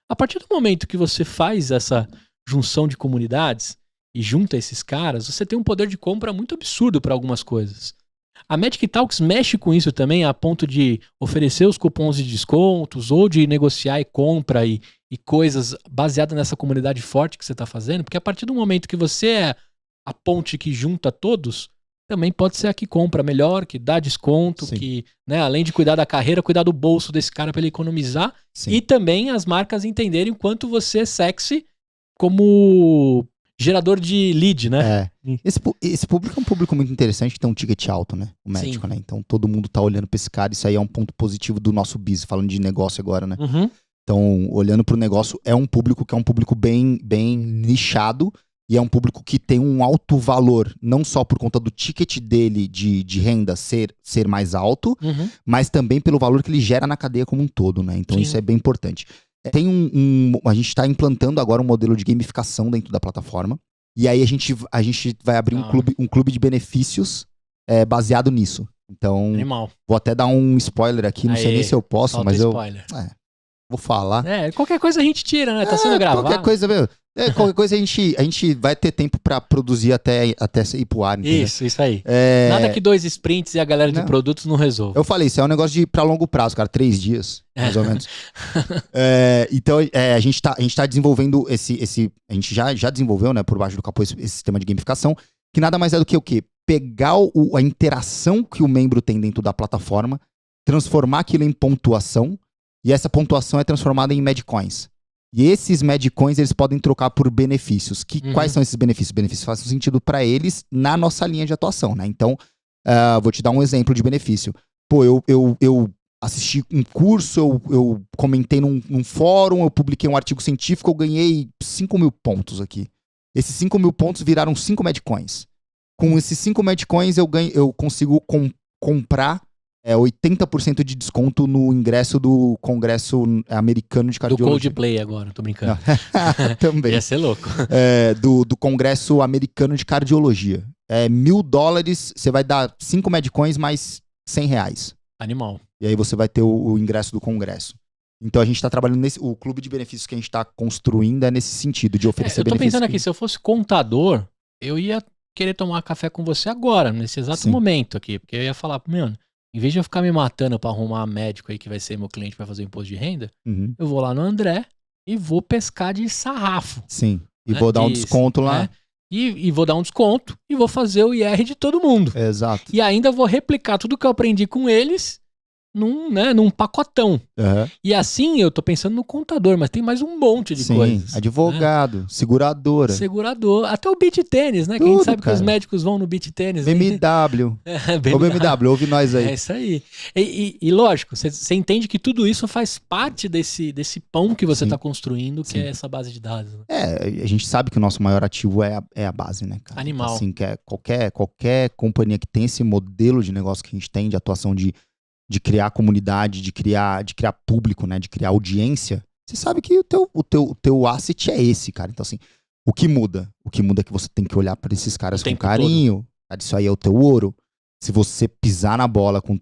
A partir do momento que você faz essa junção de comunidades e junta esses caras, você tem um poder de compra muito absurdo para algumas coisas. A Magic Talks mexe com isso também a ponto de oferecer os cupons de descontos ou de negociar e compra e coisas baseadas nessa comunidade forte que você está fazendo, porque a partir do momento que você é a ponte que junta todos, também pode ser a que compra melhor, que dá desconto, que, né, além de cuidar da carreira, cuidar do bolso desse cara para ele economizar. E também as marcas entenderem o quanto você é sexy como gerador de lead, né? Esse público é um público muito interessante, que tem um ticket alto, né? O médico, né? Então todo mundo tá olhando pra esse cara, isso aí é um ponto positivo do nosso business, falando de negócio agora, né? Então, olhando pro negócio, é um público que é um público bem nichado e é um público que tem um alto valor, não só por conta do ticket dele de renda ser mais alto, mas também pelo valor que ele gera na cadeia como um todo, né? Então isso é bem importante. Tem a gente está implantando agora um modelo de gamificação dentro da plataforma. E aí a gente vai abrir um clube de benefícios baseado nisso. Então, vou até dar um spoiler aqui, não sei nem se eu posso, mas eu vou falar. Qualquer coisa a gente tira, né? Tá sendo gravado. Qualquer coisa, meu. Qualquer coisa a gente vai ter tempo pra produzir até ir pro ar. Entendeu? Isso aí. Nada que 2 sprints e a galera de produtos não resolva. Eu falei, isso é um negócio pra longo prazo, cara. 3 dias, mais ou menos. Então, a gente tá desenvolvendo a gente já desenvolveu, né, por baixo do capô esse sistema de gamificação, que nada mais é do que o quê? Pegar a interação que o membro tem dentro da plataforma, transformar aquilo em pontuação, e essa pontuação é transformada em Madcoins. E esses Madcoins, eles podem trocar por benefícios. Quais são esses benefícios? Benefícios fazem sentido para eles na nossa linha de atuação, né? Então, vou te dar um exemplo de benefício. Pô, eu assisti um curso, eu comentei num fórum, eu publiquei um artigo científico, eu ganhei 5.000 pontos aqui. Esses 5.000 pontos viraram 5 Madcoins. Com esses 5 Madcoins, eu consigo comprar 80% de desconto no ingresso do Congresso Americano de Cardiologia. Do Coldplay agora, tô brincando. Também. Ia ser louco. Do Congresso Americano de Cardiologia. $1.000, você vai dar 5 Madcoins mais R$100. Animal. E aí você vai ter o ingresso do Congresso. Então a gente tá trabalhando o clube de benefícios que a gente tá construindo é nesse sentido, de oferecer benefícios. Eu tô pensando aqui, se eu fosse contador, eu ia querer tomar café com você agora, nesse exato momento aqui. Porque eu ia falar, mano, em vez de eu ficar me matando pra arrumar médico aí que vai ser meu cliente pra fazer imposto de renda, eu vou lá no André e vou pescar de sarrafo. Sim. E vou dar um desconto lá. E vou dar um desconto e vou fazer o IR de todo mundo. Exato. E ainda vou replicar tudo que eu aprendi com eles num pacotão. E assim eu tô pensando no contador, mas tem mais um monte de coisas. Advogado, seguradora. Até o beach tênis, né? Tudo, que a gente sabe cara. que os médicos vão no beach tênis. BMW. Ô BMW, ouve nós aí. É isso aí. E lógico, você entende que tudo isso faz parte desse pão que você tá construindo, que é essa base de dados. Né? A gente sabe que o nosso maior ativo é a base, né, cara? Animal. Assim, que qualquer companhia que tem esse modelo de negócio que a gente tem, de atuação de criar comunidade, de criar público, né? De criar audiência, você sabe que o teu asset é esse, cara. Então, assim, o que muda? O que muda é que você tem que olhar para esses caras com carinho. Cara, isso aí é o teu ouro. Se você pisar na bola com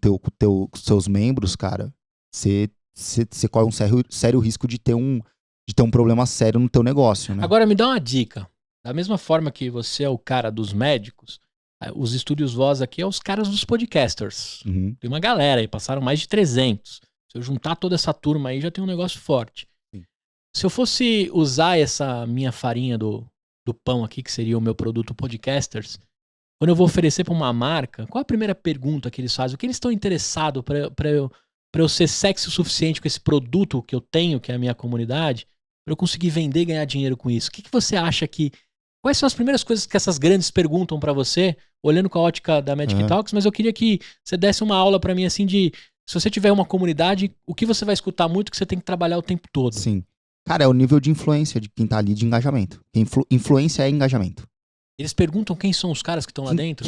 os seus membros, cara, você corre um sério risco de ter um problema sério no teu negócio, né? Agora, me dá uma dica. Da mesma forma que você é o cara dos médicos, os Estúdios Voz aqui é os caras dos podcasters. Tem uma galera aí, passaram mais de 300. Se eu juntar toda essa turma aí, já tem um negócio forte. Sim. Se eu fosse usar essa minha farinha do pão aqui, que seria o meu produto podcasters, quando eu vou oferecer para uma marca, qual a primeira pergunta que eles fazem? O que eles estão interessados para eu ser sexy o suficiente com esse produto que eu tenho, que é a minha comunidade, para eu conseguir vender e ganhar dinheiro com isso? O que você acha que... Quais são as primeiras coisas que essas grandes perguntam pra você, olhando com a ótica da Magic Talks, mas eu queria que você desse uma aula pra mim, assim, de se você tiver uma comunidade, o que você vai escutar muito que você tem que trabalhar o tempo todo? Sim. Cara, é o nível de influência de quem tá ali, de engajamento. Influência é engajamento. Eles perguntam quem são os caras que estão lá dentro?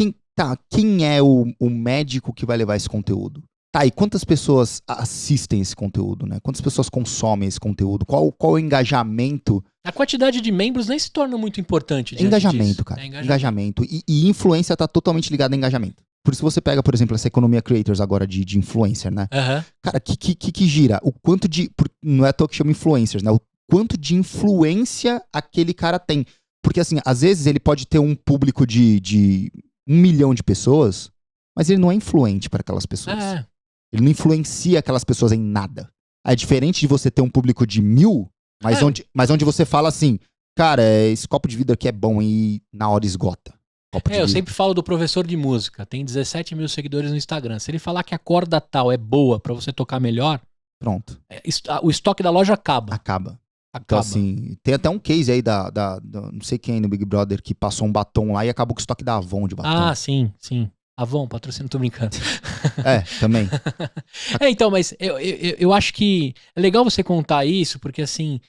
Quem é o médico que vai levar esse conteúdo? Tá, e quantas pessoas assistem esse conteúdo, né? Quantas pessoas consomem esse conteúdo? Qual o engajamento? A quantidade de membros nem se torna muito importante. Engajamento, cara. Engajamento. E influência tá totalmente ligada a engajamento. Por isso você pega, por exemplo, essa economia creators agora de influencer, né? Cara, que gira? O quanto de... Não é à toa que chama influencers, né? O quanto de influência aquele cara tem. Porque, assim, às vezes ele pode ter um público de 1 milhão de pessoas, mas ele não é influente para aquelas pessoas. Ele não influencia aquelas pessoas em nada. É diferente de você ter um público de 1.000, mas onde você fala assim, cara, esse copo de vidro aqui é bom e na hora esgota. Eu sempre falo do professor de música, tem 17 mil seguidores no Instagram. Se ele falar que a corda tal é boa pra você tocar melhor, pronto. O estoque da loja acaba. Então, assim, tem até um case aí não sei quem no Big Brother que passou um batom lá e acabou com o estoque da Avon de batom. Ah, sim. Avon, patrocínio, tô brincando. Também. Então, mas eu acho que é legal você contar isso, porque assim,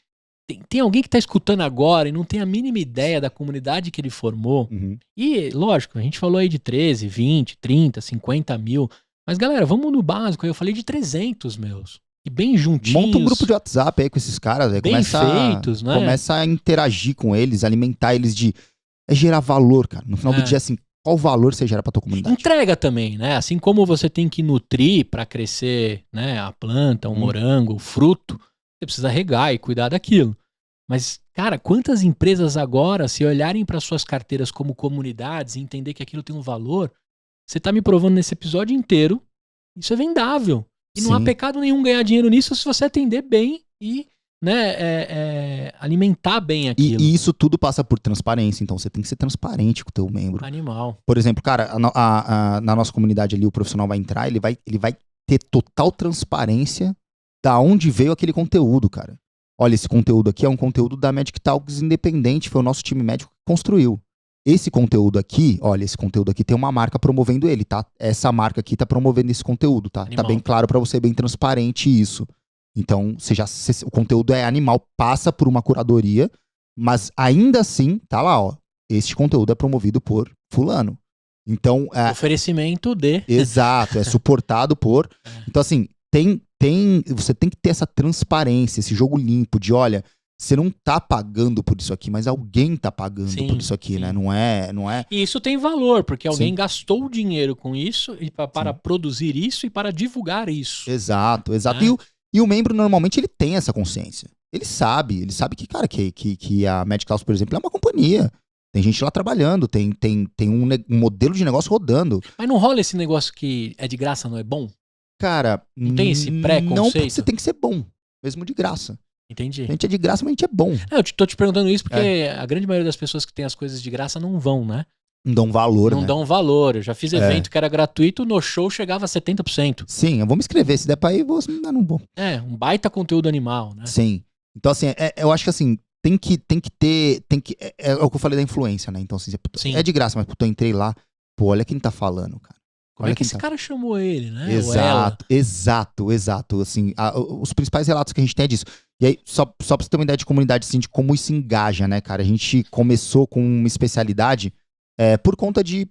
tem alguém que tá escutando agora e não tem a mínima ideia da comunidade que ele formou. E, lógico, a gente falou aí de 13, 20, 30, 50 mil. Mas, galera, vamos no básico. Eu falei de 300 meus. E bem juntinhos. Monta um grupo de WhatsApp aí com esses caras. Bem feitos, né? Começa a interagir com eles, alimentar eles é gerar valor, cara. No final do dia, assim, qual valor você gera pra tua comunidade? Entrega também, né? Assim como você tem que nutrir pra crescer, né, a planta, o morango, o fruto, você precisa regar e cuidar daquilo. Mas, Cara, quantas empresas agora, se olharem para suas carteiras como comunidades e entender que aquilo tem um valor, você tá me provando nesse episódio inteiro, isso é vendável. E não há Sim. pecado nenhum ganhar dinheiro nisso se você atender bem e, né, alimentar bem aquilo. E isso tudo passa por transparência, então você tem que ser transparente com o teu membro. Animal. Por exemplo, cara, na nossa comunidade ali, o profissional vai entrar, ele vai ter total transparência da onde veio aquele conteúdo, cara. Olha, esse conteúdo aqui é um conteúdo da Magic Talks independente, foi o nosso time médico que construiu. Esse conteúdo aqui, olha, esse conteúdo aqui tem uma marca promovendo ele, tá? Essa marca aqui tá promovendo esse conteúdo, tá? Animal. Tá bem claro pra você, bem transparente isso. Então, o conteúdo é animal, passa por uma curadoria, mas ainda assim, tá lá, ó. Este conteúdo é promovido por fulano. Então, Oferecimento de... Exato, é suportado por... Então, assim, você tem que ter essa transparência, esse jogo limpo de, olha, você não tá pagando por isso aqui, mas alguém tá pagando por isso aqui, né? Não é... E isso tem valor, porque alguém Sim. gastou dinheiro com isso e para produzir isso e para divulgar isso. Exato. E o membro, normalmente, ele tem essa consciência. Ele sabe que, cara, que a Magic House, por exemplo, é uma companhia. Tem gente lá trabalhando, tem um modelo de negócio rodando. Mas não rola esse negócio que é de graça, não é bom? Cara, não tem esse preconceito? Não, porque você tem que ser bom, mesmo de graça. Entendi. A gente é de graça, mas a gente é bom. Eu tô te perguntando isso porque a grande maioria das pessoas que tem as coisas de graça não vão, né? Não dão valor, Não né? dão valor. Eu já fiz evento que era gratuito, no show chegava a 70%. Sim, eu vou me inscrever. Se der pra ir, não vou. Um baita conteúdo animal, né? Sim. Então, assim, eu acho que assim, tem que ter. É o que eu falei da influência, né? Então, assim, Sim. é de graça, mas eu entrei lá, pô, olha quem tá falando, cara. Como é que esse cara chamou ele, né? Exato. Assim, os principais relatos que a gente tem é disso. E aí, só pra você ter uma ideia de comunidade, assim, de como isso engaja, né, cara? A gente começou com uma especialidade por conta de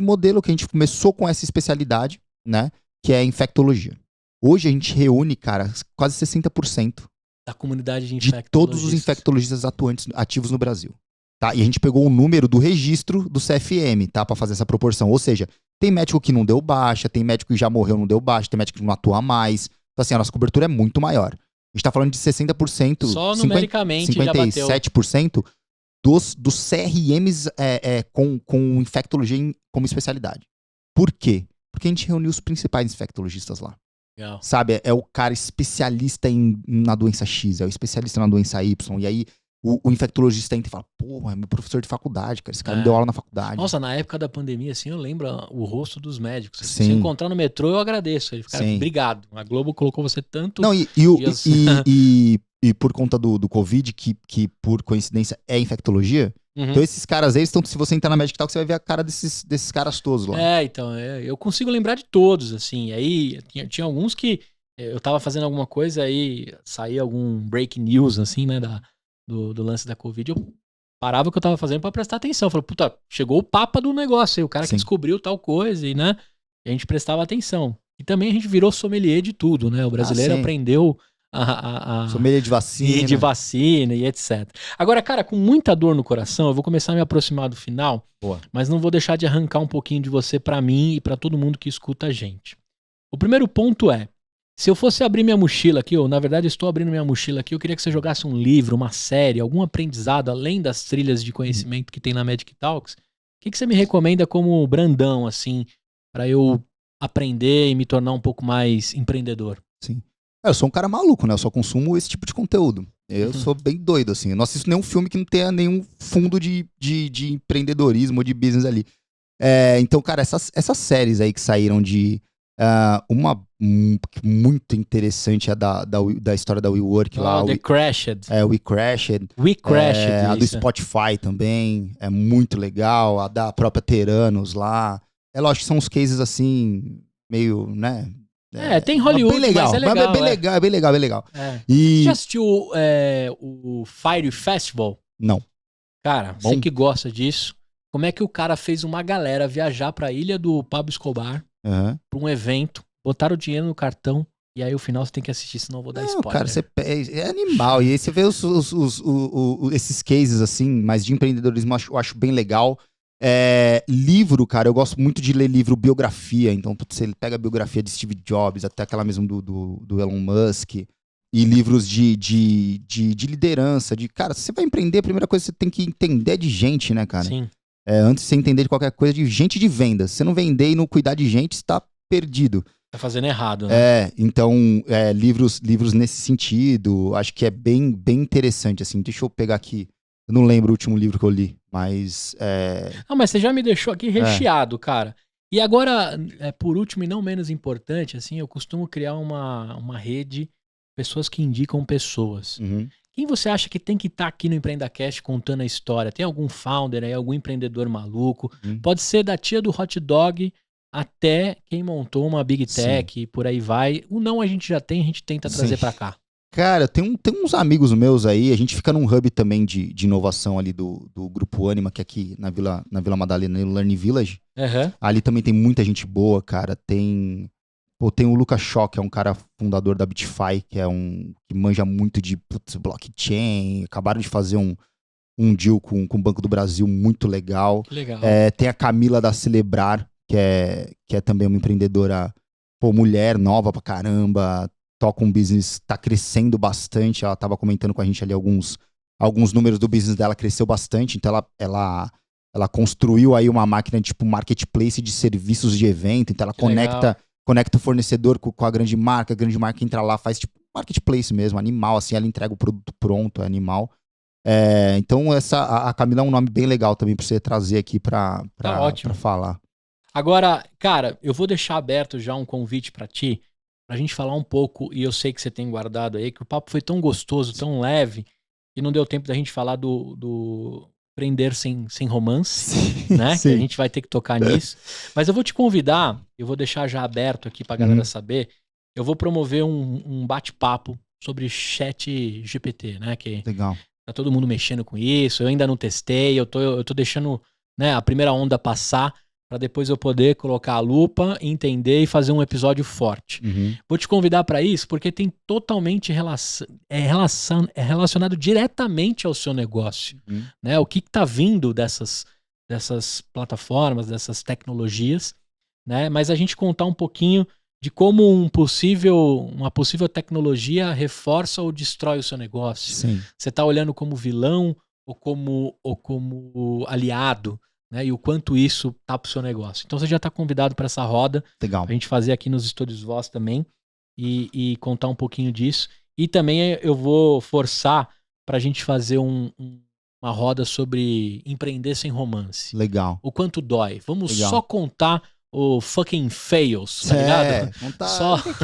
modelo que a gente começou com essa especialidade, né? Que é a infectologia. Hoje a gente reúne, cara, quase 60% da comunidade de todos os infectologistas ativos no Brasil. Tá? E a gente pegou o número do registro do CFM, tá? Pra fazer essa proporção. Ou seja, tem médico que não deu baixa, tem médico que já morreu, não deu baixa, tem médico que não atua mais. Então, assim, a nossa cobertura é muito maior. A gente tá falando de 60%, só numericamente 57% dos CRMs com infectologia como especialidade. Por quê? Porque a gente reuniu os principais infectologistas lá. Legal. Sabe, é o cara especialista na doença X, é o especialista na doença Y. E aí o infectologista entra e fala, pô, é meu professor de faculdade, cara, esse cara me deu aula na faculdade. Nossa, na época da pandemia, assim, eu lembro o rosto dos médicos. Sim. Se eu encontrar no metrô, eu agradeço. Eles ficaram, obrigado. A Globo colocou você tanto... Não, e por conta do Covid, que por coincidência é infectologia, então esses caras aí, se você entrar na Magic Talk, você vai ver a cara desses caras todos lá. Então, eu consigo lembrar de todos, assim. E aí, tinha alguns que eu tava fazendo alguma coisa, aí saía algum break news, assim, né, do lance da Covid, eu parava o que eu tava fazendo pra prestar atenção. Eu falei, puta, chegou o papa do negócio aí, o cara que descobriu tal coisa, e, né, e a gente prestava atenção. E também a gente virou sommelier de tudo, né? O brasileiro aprendeu sommelier de vacina. E de vacina e etc. Agora, cara, com muita dor no coração, eu vou começar a me aproximar do final, mas não vou deixar de arrancar um pouquinho de você pra mim e pra todo mundo que escuta a gente. O primeiro ponto é, se eu fosse abrir minha mochila aqui, ou na verdade estou abrindo minha mochila aqui, eu queria que você jogasse um livro, uma série, algum aprendizado, além das trilhas de conhecimento que tem na Magic Talks. O que você me recomenda como Brandão, assim, pra eu aprender e me tornar um pouco mais empreendedor? Sim. Eu sou um cara maluco, né? Eu só consumo esse tipo de conteúdo. Eu sou bem doido, assim. Eu não assisto nenhum filme que não tenha nenhum fundo de empreendedorismo ou de business ali. Então, cara, essas séries aí que saíram de... uma muito interessante é da história da WeWork lá. The Crashed. We Crashed. A do Spotify também. É muito legal. A da própria Teranos lá. É lógico que são uns cases assim, meio, né? Tem Hollywood, bem legal, mas é legal. Mas é bem legal. Você já assistiu o Fire Festival? Não. Cara, você que gosta disso, como é que o cara fez uma galera viajar pra ilha do Pablo Escobar pra um evento, botaram o dinheiro no cartão e aí o final você tem que assistir, senão eu vou dar spoiler. Cara, é animal. E aí você vê esses cases assim, mas de empreendedorismo eu acho bem legal. Livro, cara, eu gosto muito de ler livro biografia. Então, você pega a biografia de Steve Jobs, até aquela mesmo do Elon Musk. E livros de liderança, cara, se você vai empreender, a primeira coisa que você tem que entender é de gente, né, cara? Sim. Antes de você entender de qualquer coisa, de gente de venda. Se você não vender e não cuidar de gente, você tá perdido. Tá fazendo errado, né? Então, livros nesse sentido, acho que é bem por assim. Deixa eu pegar aqui. Eu não lembro o último livro que eu li, mas... Não, mas você já me deixou aqui recheado, cara. E agora, por último e não menos importante, assim, eu costumo criar uma rede de pessoas que indicam pessoas. Uhum. Quem você acha que tem que estar aqui no EmpreendaCast contando a história? Tem algum founder aí, algum empreendedor maluco? Pode ser da tia do hot dog até quem montou uma Big Tech e por aí vai. O não a gente já tem, a gente tenta trazer pra cá. Cara, tem uns amigos meus aí, a gente fica num hub também de inovação ali do Grupo Anima, que é aqui na Vila Madalena, no Learning Village. Uhum. Ali também tem muita gente boa, cara. Tem o Lucas Shaw, que é um cara fundador da Bitify, que manja muito de blockchain. Acabaram de fazer um deal com o Banco do Brasil muito legal. Que legal. Tem a Camila da Celebrar, que é também uma empreendedora, mulher, nova pra caramba, toca um business, tá crescendo bastante. Ela tava comentando com a gente ali alguns números do business dela, cresceu bastante. Então ela construiu aí uma máquina de tipo marketplace de serviços de evento. Então ela conecta o fornecedor com a grande marca entra lá, faz tipo marketplace mesmo, animal, assim, ela entrega o produto pronto, é animal. Então a Camila é um nome bem legal também pra você trazer aqui pra falar. Agora, cara, eu vou deixar aberto já um convite pra ti, pra gente falar um pouco, e eu sei que você tem guardado aí, que o papo foi tão gostoso, tão leve, que não deu tempo da gente falar do Empreender sem romance, né? Sim. Que a gente vai ter que tocar nisso. Mas eu vou te convidar, eu vou deixar já aberto aqui pra galera saber, eu vou promover um bate-papo sobre chat GPT, né? Que legal. Tá todo mundo mexendo com isso, eu ainda não testei, eu tô deixando, né, a primeira onda passar, para depois eu poder colocar a lupa, entender e fazer um episódio forte. Vou te convidar para isso porque tem totalmente relacionado diretamente ao seu negócio. Né? O que tá vindo dessas plataformas, dessas tecnologias, né? Mas a gente contar um pouquinho de como uma possível tecnologia reforça ou destrói o seu negócio. Sim. Você tá olhando como vilão ou como aliado, né? E o quanto isso tá pro seu negócio. Então você já tá convidado para essa roda. Legal. Pra gente fazer aqui nos estúdios Voz também e contar um pouquinho disso. E também eu vou forçar pra gente fazer uma roda sobre empreender sem romance. Legal. O quanto dói. Vamos Legal. só contar o fucking fails, tá ligado?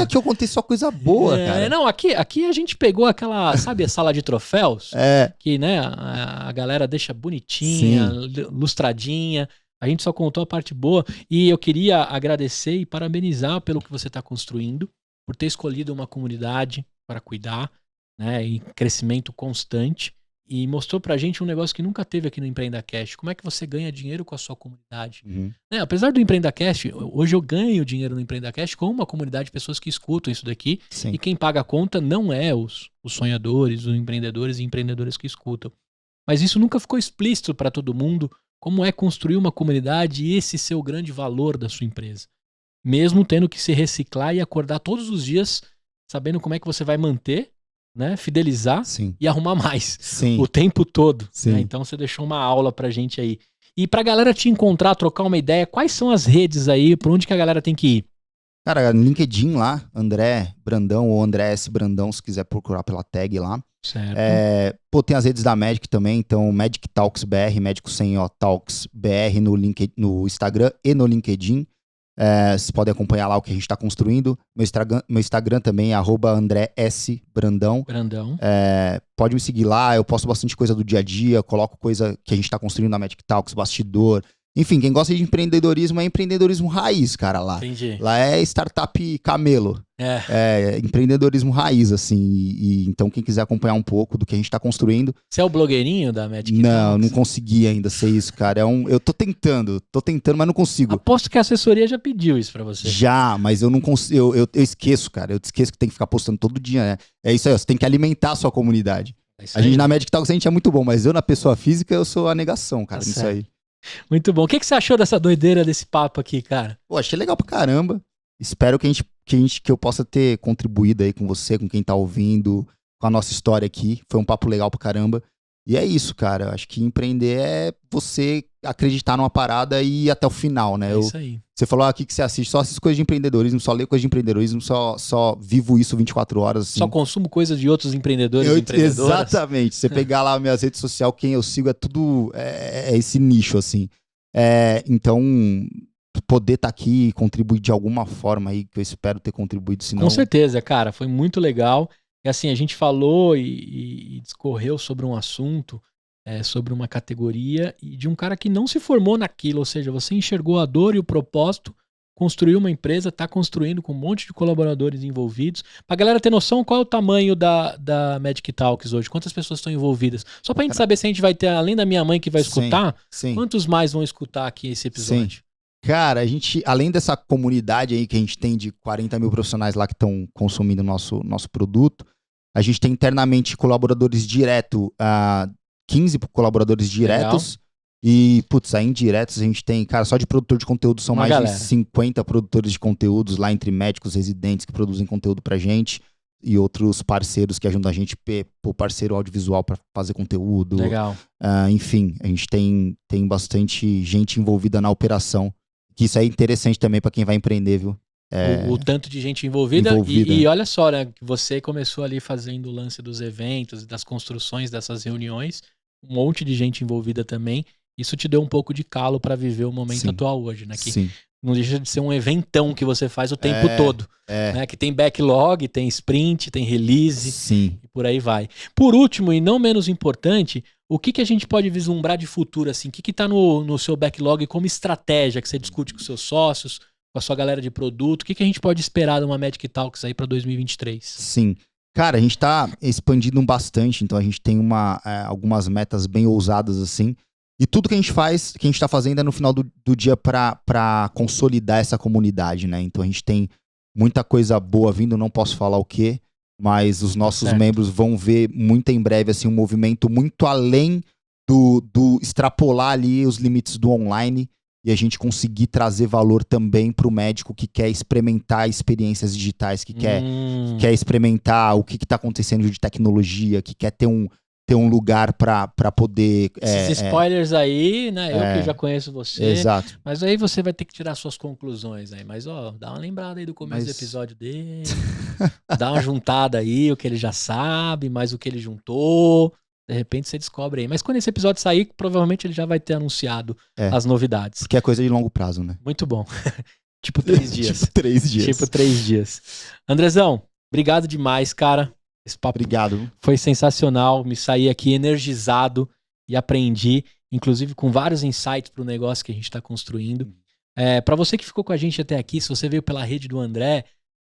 Aqui eu contei só coisa boa, cara. Não, aqui a gente pegou aquela, sabe, a sala de troféus? Que, né, a galera deixa bonitinha, lustradinha. A gente só contou a parte boa. E eu queria agradecer e parabenizar pelo que você está construindo, por ter escolhido uma comunidade para cuidar, né, em crescimento constante. E mostrou pra gente um negócio que nunca teve aqui no EmpreendaCast. Como é que você ganha dinheiro com a sua comunidade? Né? Apesar do EmpreendaCast, hoje eu ganho dinheiro no EmpreendaCast com uma comunidade de pessoas que escutam isso daqui. Sim. E quem paga a conta não é os sonhadores, os empreendedores e empreendedoras que escutam. Mas isso nunca ficou explícito para todo mundo, como é construir uma comunidade e esse ser o grande valor da sua empresa. Mesmo tendo que se reciclar e acordar todos os dias sabendo como é que você vai manter, né, fidelizar e arrumar mais o tempo todo. Né? Então você deixou uma aula pra gente aí. E pra galera te encontrar, trocar uma ideia, quais são as redes aí, por onde que a galera tem que ir? Cara, no LinkedIn lá, André Brandão ou André S. Brandão, se quiser procurar pela tag lá. Certo. Tem as redes da Magic também, então Magic Talks BR, Médico sem O Talks BR no Instagram e no LinkedIn. Vocês podem acompanhar lá o que a gente está construindo. Meu Instagram também é @André S. Brandão. Pode me seguir lá, eu posto bastante coisa do dia a dia, coloco coisa que a gente está construindo na Magic Talks, bastidor. Enfim, quem gosta de empreendedorismo é empreendedorismo raiz, cara, lá. Entendi. Lá é startup camelo. É empreendedorismo raiz, assim. Então, quem quiser acompanhar um pouco do que a gente tá construindo... Você é o blogueirinho da Magic Talks? Não consegui ainda ser isso, cara. Eu tô tentando, mas não consigo. Aposto que a assessoria já pediu isso pra você. Já, mas eu não consigo. Eu esqueço, cara. Eu esqueço que tem que ficar postando todo dia, né? É isso aí, ó, você tem que alimentar a sua comunidade. A gente na Magic Talks a gente é muito bom, mas eu na pessoa física eu sou a negação, cara, nisso aí. Muito bom. O que você achou dessa doideira desse papo aqui, cara? Pô, achei legal pra caramba. Espero que eu possa ter contribuído aí com você, com quem tá ouvindo, com a nossa história aqui. Foi um papo legal pra caramba. E é isso, cara. Eu acho que empreender é você acreditar numa parada e ir até o final, né? É isso aí. Você falou aqui que você assiste, só assiste coisas de empreendedorismo, só lê coisas de empreendedorismo, só vivo isso 24 horas. Assim. Só consumo coisas de outros empreendedores e empreendedoras. Exatamente. Você pegar lá minhas redes sociais, quem eu sigo, é tudo esse nicho, assim. Então, poder estar aqui e contribuir de alguma forma aí, que eu espero ter contribuído, senão... Com certeza, cara. Foi muito legal. E assim, a gente falou e discorreu sobre um assunto, sobre uma categoria e de um cara que não se formou naquilo, ou seja, você enxergou a dor e o propósito, construiu uma empresa, está construindo com um monte de colaboradores envolvidos. Pra galera ter noção, qual é o tamanho da Magic Talks hoje? Quantas pessoas estão envolvidas? Só pra gente saber se a gente vai ter, além da minha mãe que vai escutar, sim. Quantos mais vão escutar aqui esse episódio? Sim. Cara, a gente, além dessa comunidade aí que a gente tem de 40 mil profissionais lá que estão consumindo nosso produto, a gente tem internamente colaboradores direto, 15 colaboradores diretos. Legal. E, putz, aí indiretos a gente tem, cara, só de produtor de conteúdo são mais de 50 produtores de conteúdos lá entre médicos, residentes que produzem conteúdo pra gente e outros parceiros que ajudam a gente, parceiro audiovisual pra fazer conteúdo. Legal. Enfim, a gente tem bastante gente envolvida na operação, que isso é interessante também pra quem vai empreender, viu? O tanto de gente envolvida. E olha só, né? Você começou ali fazendo o lance dos eventos e das construções dessas reuniões, um monte de gente envolvida também. Isso te deu um pouco de calo para viver o momento atual hoje, né? Que Sim. Não deixa de ser um eventão que você faz o tempo todo. Né? Que tem backlog, tem sprint, tem release. Sim. E por aí vai. Por último, e não menos importante, o que a gente pode vislumbrar de futuro? Assim? O que tá no seu backlog como estratégia que você discute com seus sócios, com a sua galera de produto? O que a gente pode esperar de uma Magic Talks aí para 2023? Sim. Cara, a gente tá expandindo bastante, então a gente tem algumas metas bem ousadas assim. E tudo que a gente faz, que a gente tá fazendo é no final do dia pra consolidar essa comunidade, né? Então a gente tem muita coisa boa vindo, não posso falar o quê, mas os nossos membros vão ver muito em breve assim, um movimento muito além do extrapolar ali os limites do online e a gente conseguir trazer valor também pro médico que quer experimentar experiências digitais, que quer experimentar o que tá acontecendo de tecnologia, que quer ter um lugar pra poder... Esses spoilers aí, né? Eu que já conheço você. Exato. Mas aí você vai ter que tirar suas conclusões aí. Mas, dá uma lembrada aí do começo do episódio dele. Dá uma juntada aí, o que ele já sabe, mais o que ele juntou. De repente você descobre aí. Mas quando esse episódio sair, provavelmente ele já vai ter anunciado as novidades. Porque é coisa de longo prazo, né? Muito bom. Tipo 3 dias. Tipo 3 dias. Tipo 3 dias. Andrezão, obrigado demais, cara. Esse papo Obrigado. Foi sensacional, me saí aqui energizado e aprendi, inclusive com vários insights para o negócio que a gente está construindo. Para você que ficou com a gente até aqui, se você veio pela rede do André,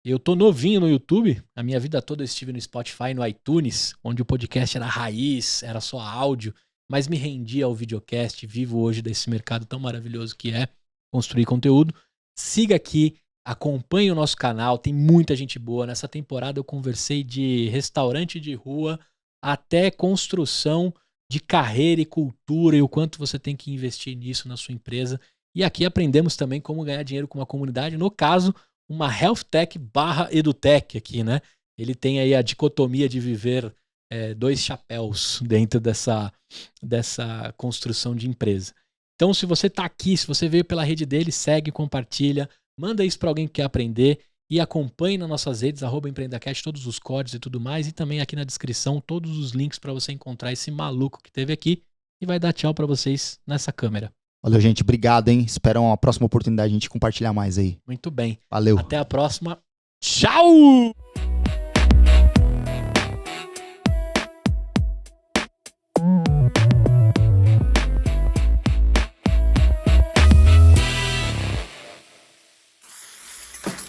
eu tô novinho no YouTube, a minha vida toda eu estive no Spotify, no iTunes, onde o podcast era raiz, era só áudio, mas me rendia ao videocast, vivo hoje desse mercado tão maravilhoso que é construir conteúdo. Siga aqui. Acompanhe o nosso canal, tem muita gente boa. Nessa temporada eu conversei de restaurante de rua até construção de carreira e cultura e o quanto você tem que investir nisso na sua empresa. E aqui aprendemos também como ganhar dinheiro com uma comunidade, no caso, uma Health Tech / EduTech aqui, né? Ele tem aí a dicotomia de viver 2 chapéus dentro dessa construção de empresa. Então, se você está aqui, se você veio pela rede dele, segue, compartilha. Manda isso para alguém que quer aprender e acompanhe nas nossas redes, @empreendacast, todos os códigos e tudo mais. E também aqui na descrição, todos os links para você encontrar esse maluco que teve aqui e vai dar tchau para vocês nessa câmera. Valeu, gente. Obrigado, hein? Espero uma próxima oportunidade de a gente compartilhar mais aí. Muito bem. Valeu. Até a próxima. Tchau!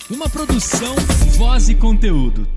Uma produção, voz e conteúdo.